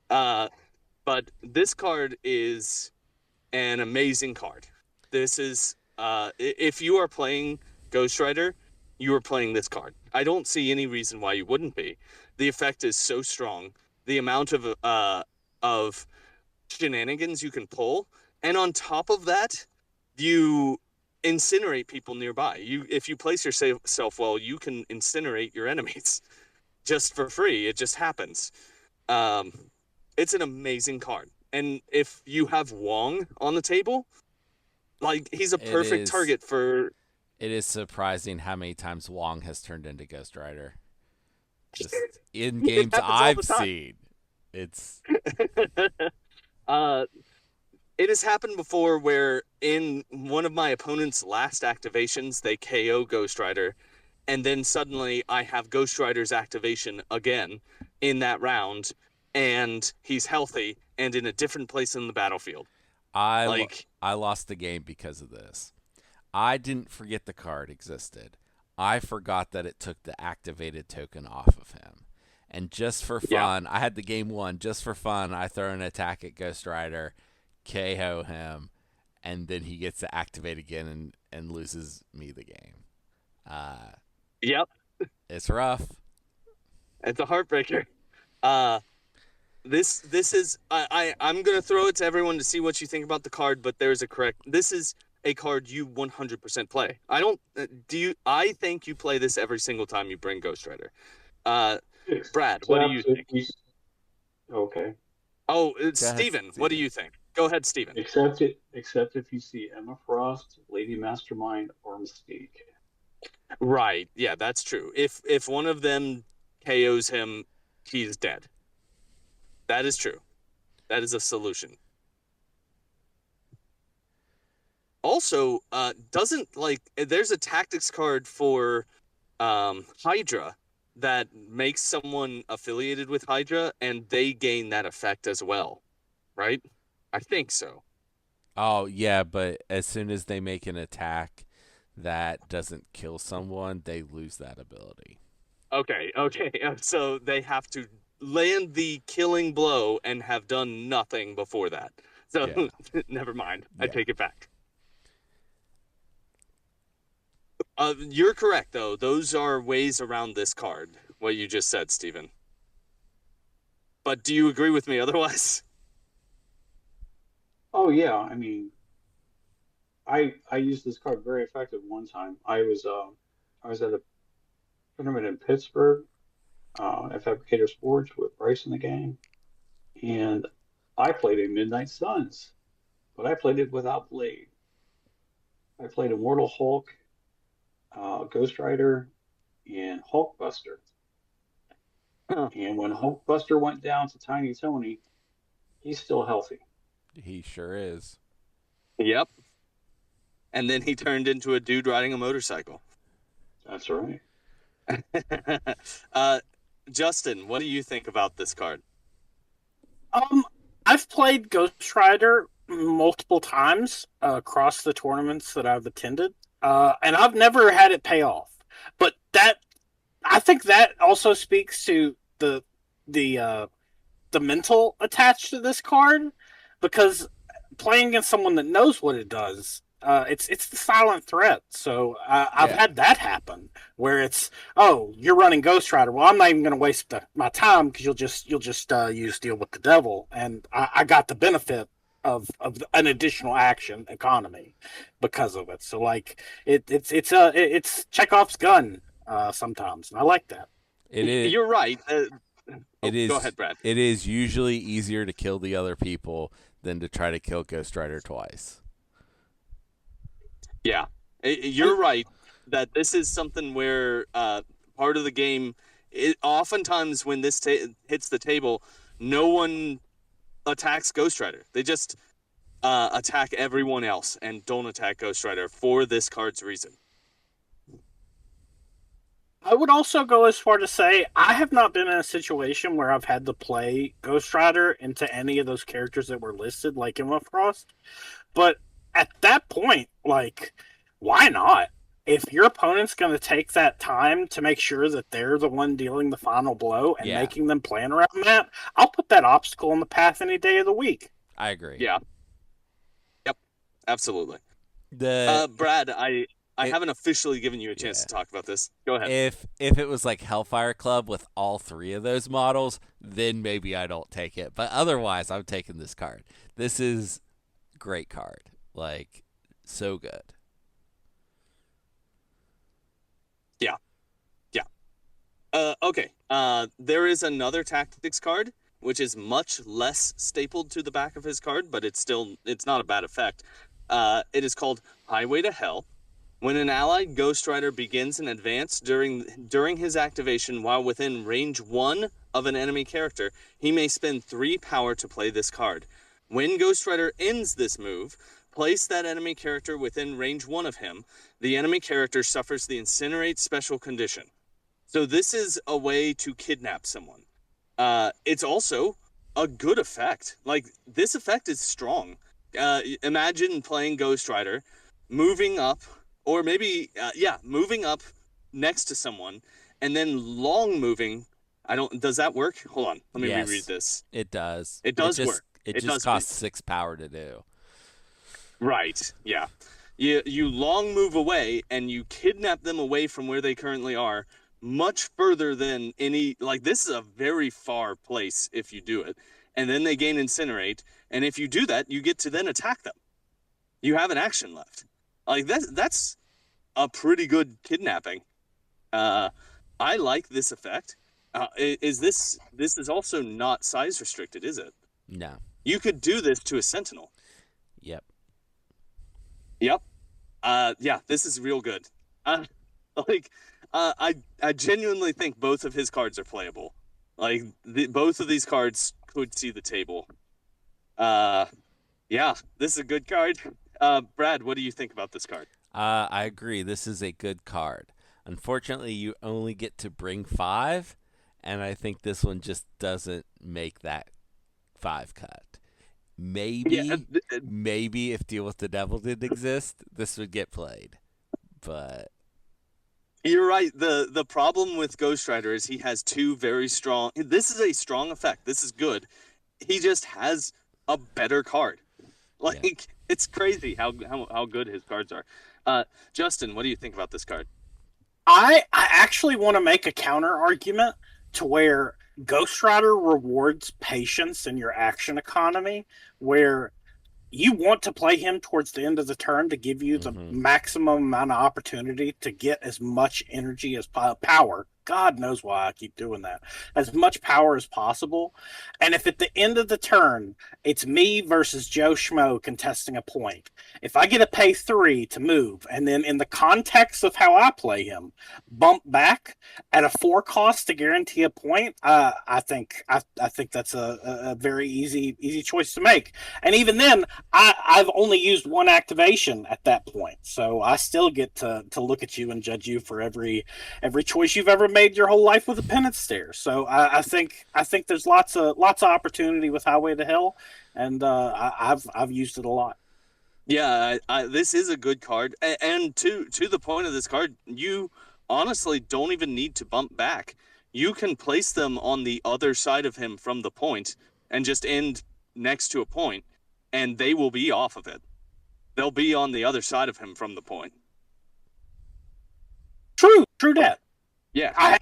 But this card is an amazing card. This is, if you are playing Ghost Rider, you are playing this card. I don't see any reason why you wouldn't be. The effect is so strong. The amount of shenanigans you can pull, and on top of that, you incinerate people nearby. If you place yourself well, you can incinerate your enemies just for free. It just happens. It's an amazing card, and if you have Wong on the table, like, he's a perfect target for. It is surprising how many times Wong has turned into Ghost Rider. Just in games I've seen, it's. It has happened before where in one of my opponent's last activations, they KO Ghost Rider, and then suddenly I have Ghost Rider's activation again in that round, and he's healthy and in a different place in the battlefield. I lost the game because of this. I didn't forget the card existed. I forgot that it took the activated token off of him. And just for fun, I had the game won. Just for fun, I throw an attack at Ghost Rider, KO him, and then he gets to activate again and loses me the game. Yep. It's rough. It's a heartbreaker. This is I'm gonna throw it to everyone to see what you think about the card, but there's a correct. This is a card you 100% play. I don't. I think you play this every single time you bring Ghost Rider. Brad, what do you think? Okay. Oh, Steven, what do you think? Go ahead, Steven. Except if you see Emma Frost, Lady Mastermind, or Mystique. Right. Yeah, that's true. If one of them KOs him, he's dead. That is true. That is a solution. Also, there's a tactics card for Hydra that makes someone affiliated with Hydra, and they gain that effect as well, right? I think so. Oh, yeah, but as soon as they make an attack that doesn't kill someone, they lose that ability. Okay. So they have to land the killing blow and have done nothing before that. So never mind. I take it back. You're correct, though. Those are ways around this card, what you just said, Steven. But do you agree with me otherwise? Oh, yeah. I mean, I used this card very effective one time. I was at a tournament in Pittsburgh at Fabricator Sports with Bryce in the game, and I played a Midnight Suns, but I played it without Blade. I played Immortal Hulk, Ghost Rider, and Hulkbuster. And when Hulkbuster went down to Tiny Tony, he's still healthy. He sure is. Yep. And then he turned into a dude riding a motorcycle. That's right. Justin, what do you think about this card? I've played Ghost Rider multiple times across the tournaments that I've attended, and I've never had it pay off. But I think that also speaks to the mental attached to this card, because playing against someone that knows what it does it's the silent threat. So I've Yeah. had that happen where it's, oh, you're running Ghost Rider. Well, I'm not even going to waste my time because you'll just use Deal with the Devil, and I got the benefit of an additional action economy because of it. So like it's Chekhov's gun sometimes, and I like that. It is. You're right. It Go is. ahead, Brad. It is usually easier to kill the other people than to try to kill Ghost Rider twice. Yeah, you're right that this is something where part of the game. Oftentimes, when this hits the table, no one attacks Ghost Rider. They just attack everyone else and don't attack Ghost Rider for this card's reason. I would also go as far to say I have not been in a situation where I've had to play Ghost Rider into any of those characters that were listed, like Emma Frost. But at that point, like, why not? If your opponent's going to take that time to make sure that they're the one dealing the final blow and Yeah. making them plan around that, I'll put that obstacle in the path any day of the week. I agree. Yeah. Yep. Absolutely. The Brad, I haven't officially given you a chance to talk about this. Go ahead. if it was like Hellfire Club with all three of those models, then maybe I don't take it. But otherwise, I'm taking this card. This is great card. Like, so good. Yeah. Okay. There is another tactics card, which is much less stapled to the back of his card, but it's not a bad effect. It is called Highway to Hell. When an allied Ghost Rider begins an advance during his activation while within range 1 of an enemy character, he may spend 3 power to play this card. When Ghost Rider ends this move, place that enemy character within range 1 of him. The enemy character suffers the Incinerate special condition. So this is a way to kidnap someone. It's also a good effect. Like, this effect is strong. Imagine playing Ghost Rider, moving up, or maybe, moving up next to someone, and then long moving. Does that work? Hold on. Let me reread this. It does. It does work. It just costs 6 power to do. Right, yeah. You long move away, and you kidnap them away from where they currently are, much further than any... Like, this is a very far place if you do it. And then they gain Incinerate, and if you do that, you get to then attack them. You have an action left. Like, that's a pretty good kidnapping. I like this effect. This is also not size restricted, is it? No. You could do this to a Sentinel. Yep. Yep. This is real good. I genuinely think both of his cards are playable. Like, both of these cards could see the table. This is a good card. Brad, what do you think about this card? I agree. This is a good card. Unfortunately, you only get to bring 5, and I think this one just doesn't make that 5 cut. Maybe if Deal with the Devil didn't exist, this would get played. But you're right. The problem with Ghost Rider is he has 2 very strong... This is a strong effect. This is good. He just has a better card. Like, it's crazy how good his cards are. Justin, what do you think about this card? I actually want to make a counter argument to where Ghost Rider rewards patience in your action economy, where you want to play him towards the end of the turn to give you the maximum amount of opportunity to get as much energy as power. God knows why I keep doing that. As much power as possible. And if at the end of the turn, it's me versus Joe Schmo contesting a point, if I get to pay 3 to move, and then in the context of how I play him, bump back at a 4 cost to guarantee a point, I think that's a very easy choice to make. And even then, I've only used 1 activation at that point. So I still get to look at you and judge you for every choice you've ever made your whole life with a penance stare. So I think there's lots of opportunity with Highway to Hell, and I've used it a lot. Yeah, this is a good card, and to the point of this card, you honestly don't even need to bump back. You can place them on the other side of him from the point and just end next to a point, and they will be off of it. they'll be on the other side of him from the point. True that. Yeah. I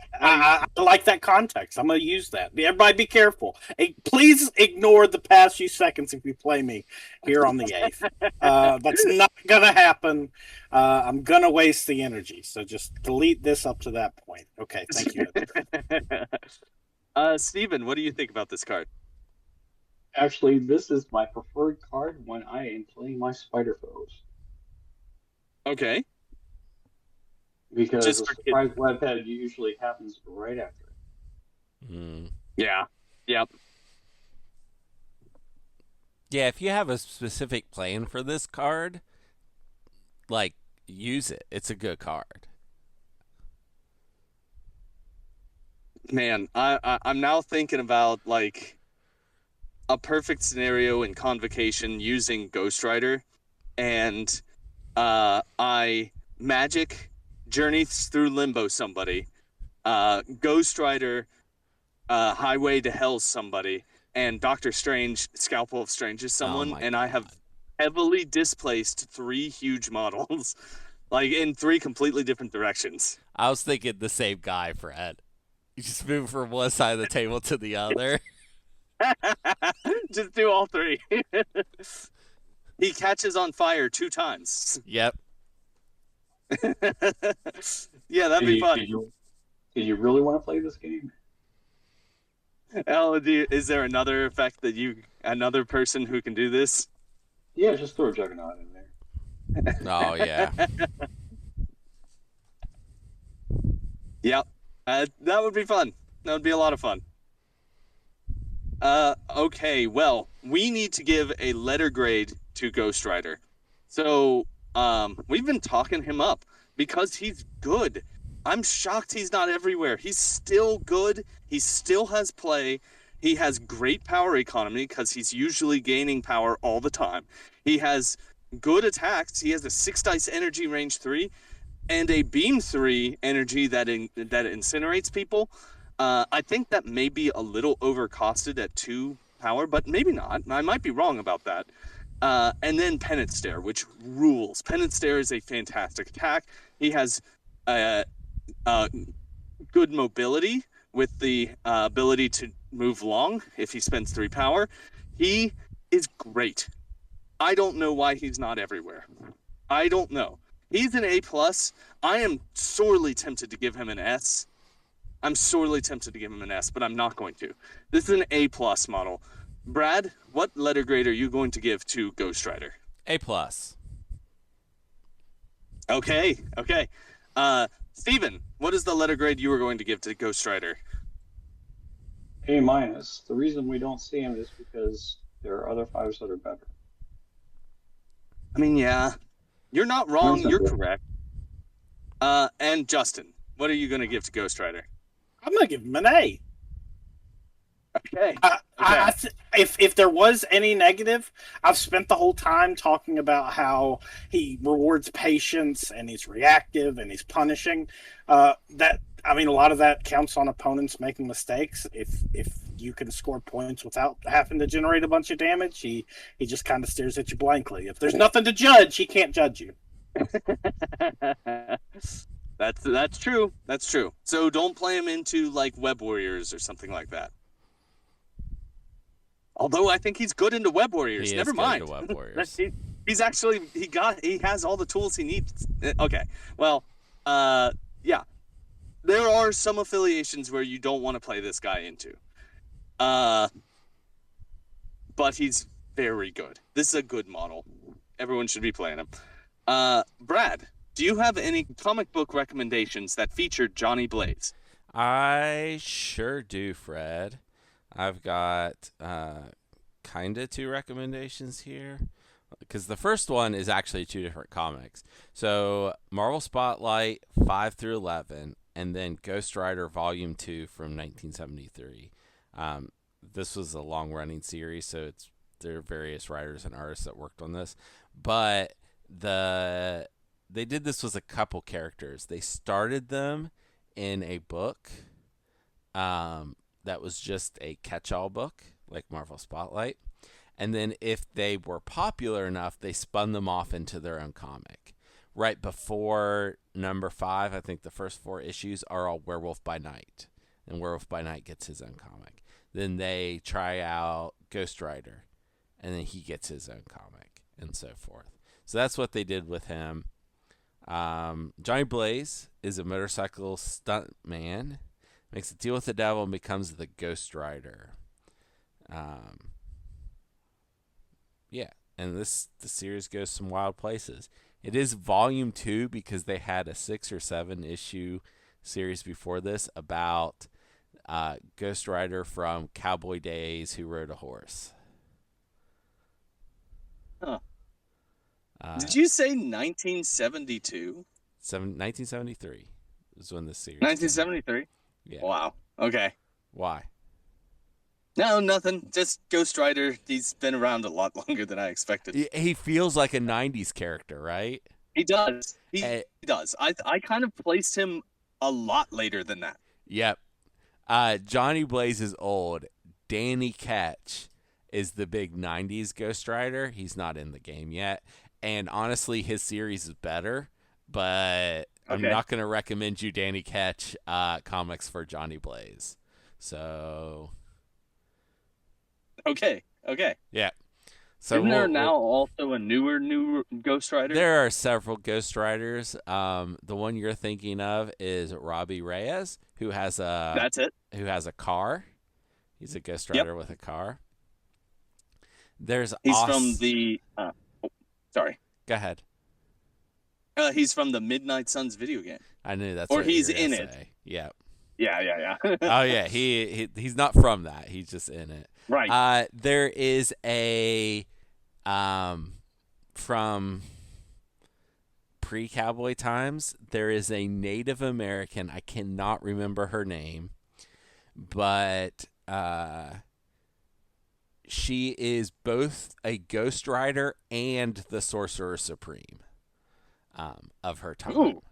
like that context. I'm going to use that. Everybody be careful. Hey, please ignore the past few seconds if you play me here on the 8th. That's not going to happen. I'm going to waste the energy. So just delete this up to that point. Okay, thank you. Steven, what do you think about this card? Actually, this is my preferred card when I am playing my spider foes. Okay. Because Just a for surprise webhead usually happens right after it. Yeah. Yep. Yeah, if you have a specific plan for this card, like, use it. It's a good card. Man, I'm now thinking about, like, a perfect scenario in Convocation using Ghost Rider, and I magic journeys through limbo somebody, Ghost Rider Highway to Hell somebody, and Doctor Strange Scalpel of Strange someone, and God. I have heavily displaced 3 huge models, like in 3 completely different directions. I was thinking the same guy, Fred. You just move from one side of the table to the other. Just do all 3. He catches on fire 2 times. Yep. Yeah, that'd be fun. Did you really want to play this game? Is there another effect that another person who can do this? Yeah, just throw a Juggernaut in there. Oh, yeah. Yep. That would be fun. That would be a lot of fun. Okay, well, we need to give a letter grade to Ghost Rider. So, we've been talking him up because he's good. I'm shocked he's not everywhere. He's still good. He still has play. He has great power economy because he's usually gaining power all the time. He has good attacks. He has a 6 dice energy range 3 and a beam 3 energy that incinerates people. I think that may be a little overcosted at 2 power, but maybe not. I might be wrong about that. And then Penance Stare, which rules. Penance Stare is a fantastic attack. He has good mobility with the ability to move long if he spends 3 power. He is great. I don't know why he's not everywhere. I don't know. He's an A+. I am sorely tempted to give him an S. I'm sorely tempted to give him an S, but I'm not going to. This is an A+ model. Brad, what letter grade are you going to give to Ghost Rider? A+. Okay. Steven, what is the letter grade you were going to give to Ghost Rider? A-. The reason we don't see him is because there are other 5s that are better. I mean, yeah. You're not wrong. You're correct. And Justin, what are you going to give to Ghost Rider? I'm going to give him an A. Okay. If there was any negative, I've spent the whole time talking about how he rewards patience and he's reactive and he's punishing. A lot of that counts on opponents making mistakes. If you can score points without having to generate a bunch of damage, he just kind of stares at you blankly. If there's nothing to judge, he can't judge you. That's true. That's true. So don't play him into like Web Warriors or something like that. Although I think he's good into Web Warriors. Never mind. Into Web Warriors. He's actually he has all the tools he needs. Okay. Well, yeah. There are some affiliations where you don't want to play this guy into. But he's very good. This is a good model. Everyone should be playing him. Brad, do you have any comic book recommendations that feature Johnny Blaze? I sure do, Fred. I've got kind of 2 recommendations here. Because the first one is actually 2 different comics. So Marvel Spotlight 5 through 11, and then Ghost Rider Volume 2 from 1973. This was a long-running series, so there are various writers and artists that worked on this. But they did this with a couple characters. They started them in a book that was just a catch-all book, like Marvel Spotlight. And then if they were popular enough, they spun them off into their own comic. Right before number 5, I think the first 4 issues are all Werewolf by Night. And Werewolf by Night gets his own comic. Then they try out Ghost Rider, and then he gets his own comic, and so forth. So that's what they did with him. Johnny Blaze is a motorcycle stunt man, makes a deal with the devil, and becomes the Ghost Rider. Yeah, and the series goes some wild places. It is volume 2 because they had a 6 or 7 issue series before this about Ghost Rider from cowboy days who rode a horse. Huh. Did you say 1972? 1973 was when this series 1973? Yeah. Wow. Okay. Why? No, nothing. Just Ghost Rider. He's been around a lot longer than I expected. He feels like a 90s character, right? He does. He does. I kind of placed him a lot later than that. Yep. Johnny Blaze is old. Danny Ketch is the big 90s Ghost Rider. He's not in the game yet. And honestly, his series is better, but I'm not going to recommend you Danny Ketch comics for Johnny Blaze. So... Okay. Yeah. So isn't there now also a new Ghost Rider? There are several Ghost Riders. The one you're thinking of is Robbie Reyes, who has a That's it. Who has a car. He's a Ghost Rider with a car. He's from the. Sorry. Go ahead. He's from the Midnight Suns video game. I knew that's. Or what he's you were in gonna it. say. Yeah. Yeah. Oh yeah, he's not from that. He's just in it. Right. There is a from pre-cowboy times, there is a Native American, I cannot remember her name, but she is both a Ghost Rider and the Sorcerer Supreme of her time. Ooh.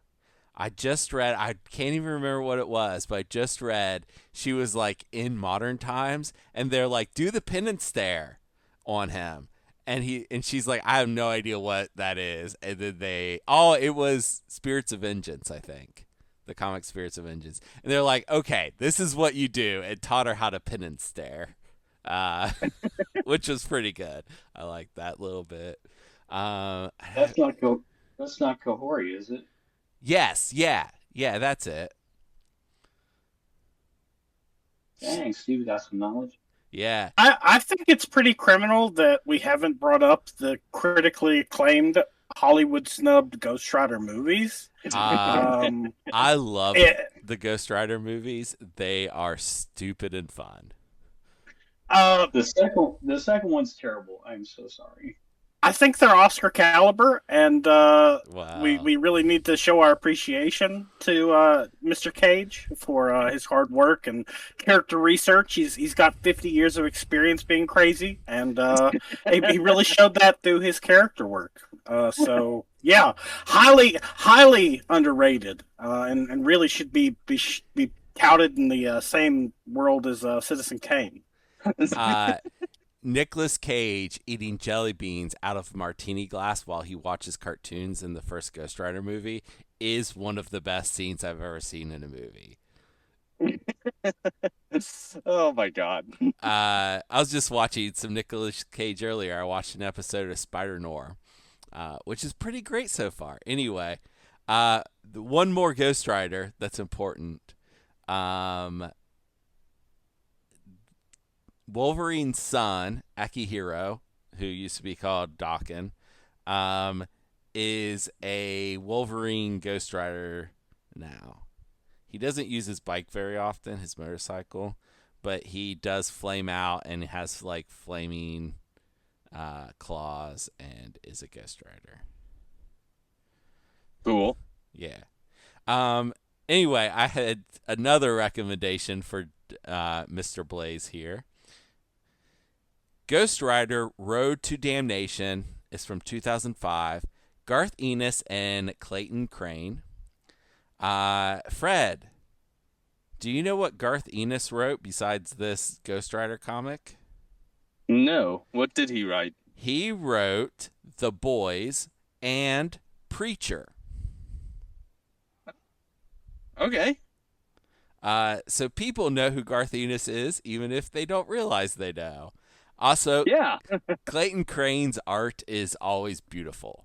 I just read, I can't even remember what it was, but I just read she was like in modern times, and they're like, do the penance stare on him. And she's like, I have no idea what that is. And then it was Spirits of Vengeance, I think. The comic Spirits of Vengeance. And they're like, okay, this is what you do, and taught her how to penance stare. Which was pretty good. I like that little bit. That's not Kahori, is it? Yes, yeah, that's it. Dang, Steve got some knowledge. Yeah. I think it's pretty criminal that we haven't brought up the critically acclaimed Hollywood snubbed Ghost Rider movies. I love the Ghost Rider movies. They are stupid and fun. The second one's terrible. I'm so sorry. I think they're Oscar caliber, and Wow. we really need to show our appreciation to Mr. Cage for his hard work and character research. He's got 50 years of experience being crazy, and he really showed that through his character work. So yeah, highly underrated, and really should be touted in the same world as Citizen Kane. Nicolas Cage eating jelly beans out of a martini glass while he watches cartoons in the first Ghost Rider movie is one of the best scenes I've ever seen in a movie. Oh my god. I was just watching some Nicolas Cage earlier. I watched an episode of Spider Noir, which is pretty great so far. Anyway, one more Ghost Rider that's important. Wolverine's son, Akihiro, who used to be called Daken, is a Wolverine Ghost Rider now. He doesn't use his bike very often, his motorcycle, but he does flame out and has like flaming claws and is a Ghost Rider. Cool. Yeah. Anyway, I had another recommendation for Mr. Blaze here. Ghost Rider Road to Damnation is from 2005. Garth Ennis and Clayton Crane. Fred, do you know what Garth Ennis wrote besides this Ghost Rider comic? No. What did he write? He wrote The Boys and Preacher. Okay. So people know who Garth Ennis is, even if they don't realize they know. Also, Yeah. Clayton Crane's art is always beautiful.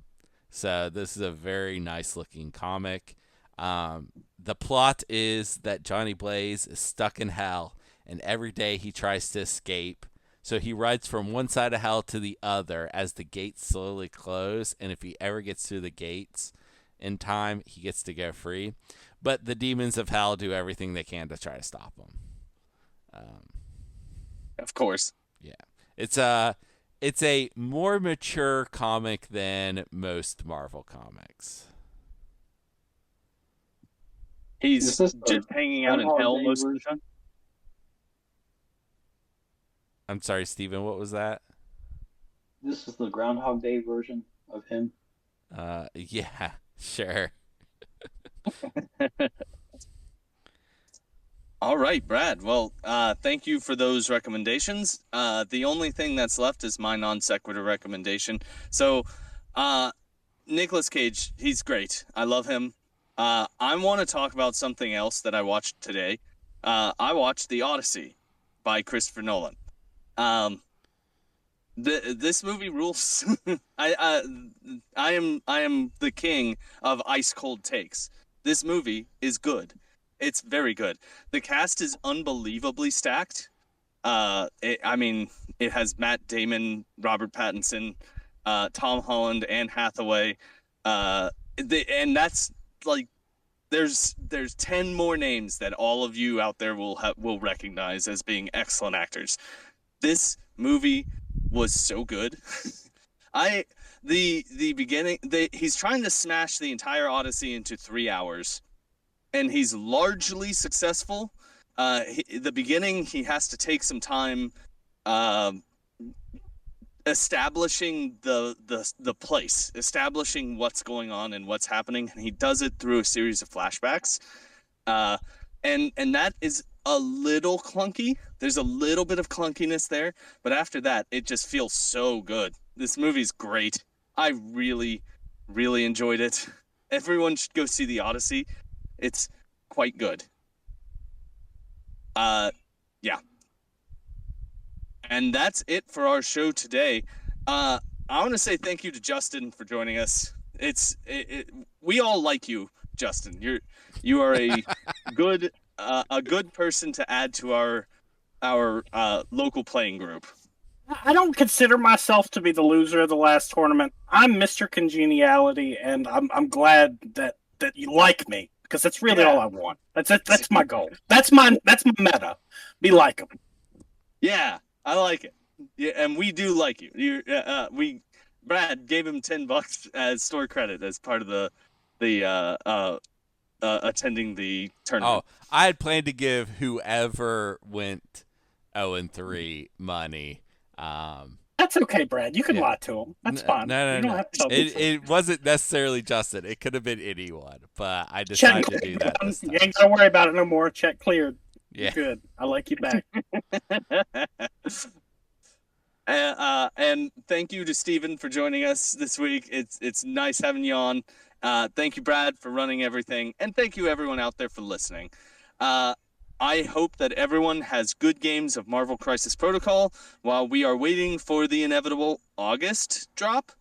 So this is a very nice looking comic. The plot is that Johnny Blaze is stuck in hell, and every day he tries to escape. So he rides from one side of hell to the other as the gates slowly close, and if he ever gets through the gates in time, he gets to go free. But the demons of hell do everything they can to try to stop him. Of course. Yeah. It's a more mature comic than most Marvel comics. He's just hanging out in hell most of the time. I'm sorry, Steven, what was that? This is the Groundhog Day version of him. Yeah, sure. All right, Brad. Well, thank you for those recommendations. The only thing that's left is my non sequitur recommendation. So, Nicolas Cage, he's great. I love him. I want to talk about something else that I watched today. I watched The Odyssey by Christopher Nolan. This movie rules. I am the king of ice cold takes. This movie is good. It's very good. The cast is unbelievably stacked. It has Matt Damon, Robert Pattinson, Tom Holland, Anne Hathaway, and that's like there's 10 more names that all of you out there will recognize as being excellent actors. This movie was so good. The beginning, he's trying to smash the entire Odyssey into 3 hours, and he's largely successful. The beginning, he has to take some time establishing the place, establishing what's going on and what's happening, and he does it through a series of flashbacks. And that is a little clunky. There's a little bit of clunkiness there, but after that, it just feels so good. This movie's great. I really, really enjoyed it. Everyone should go see The Odyssey. It's quite good. Yeah. And that's it for our show today. I want to say thank you to Justin for joining us. We all like you, Justin. You are a good person to add to our local playing group. I don't consider myself to be the loser of the last tournament. I'm Mr. Congeniality, and I'm glad that you like me, because that's really all I want. That's my goal. That's my meta. Be like them. Yeah, I like it. Yeah, and we do like you. Brad gave him $10 as store credit as part of the attending the tournament. Oh, I had planned to give whoever went 0-3 money. That's okay, Brad. You can lie to him. That's fine. No. You don't have to tell me. It wasn't necessarily Justin. It could have been anyone, but I decided to do that this time. You ain't gotta worry about it no more. Check cleared. Yeah. Good. I like you back. And thank you to Steven for joining us this week. It's nice having you on. Thank you, Brad, for running everything. And thank you, everyone out there, for listening. I hope that everyone has good games of Marvel Crisis Protocol while we are waiting for the inevitable August drop.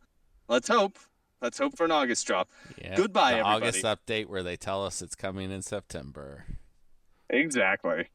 Let's hope. Let's hope for an August drop. Yep, Goodbye, the everybody. August update where they tell us it's coming in September. Exactly.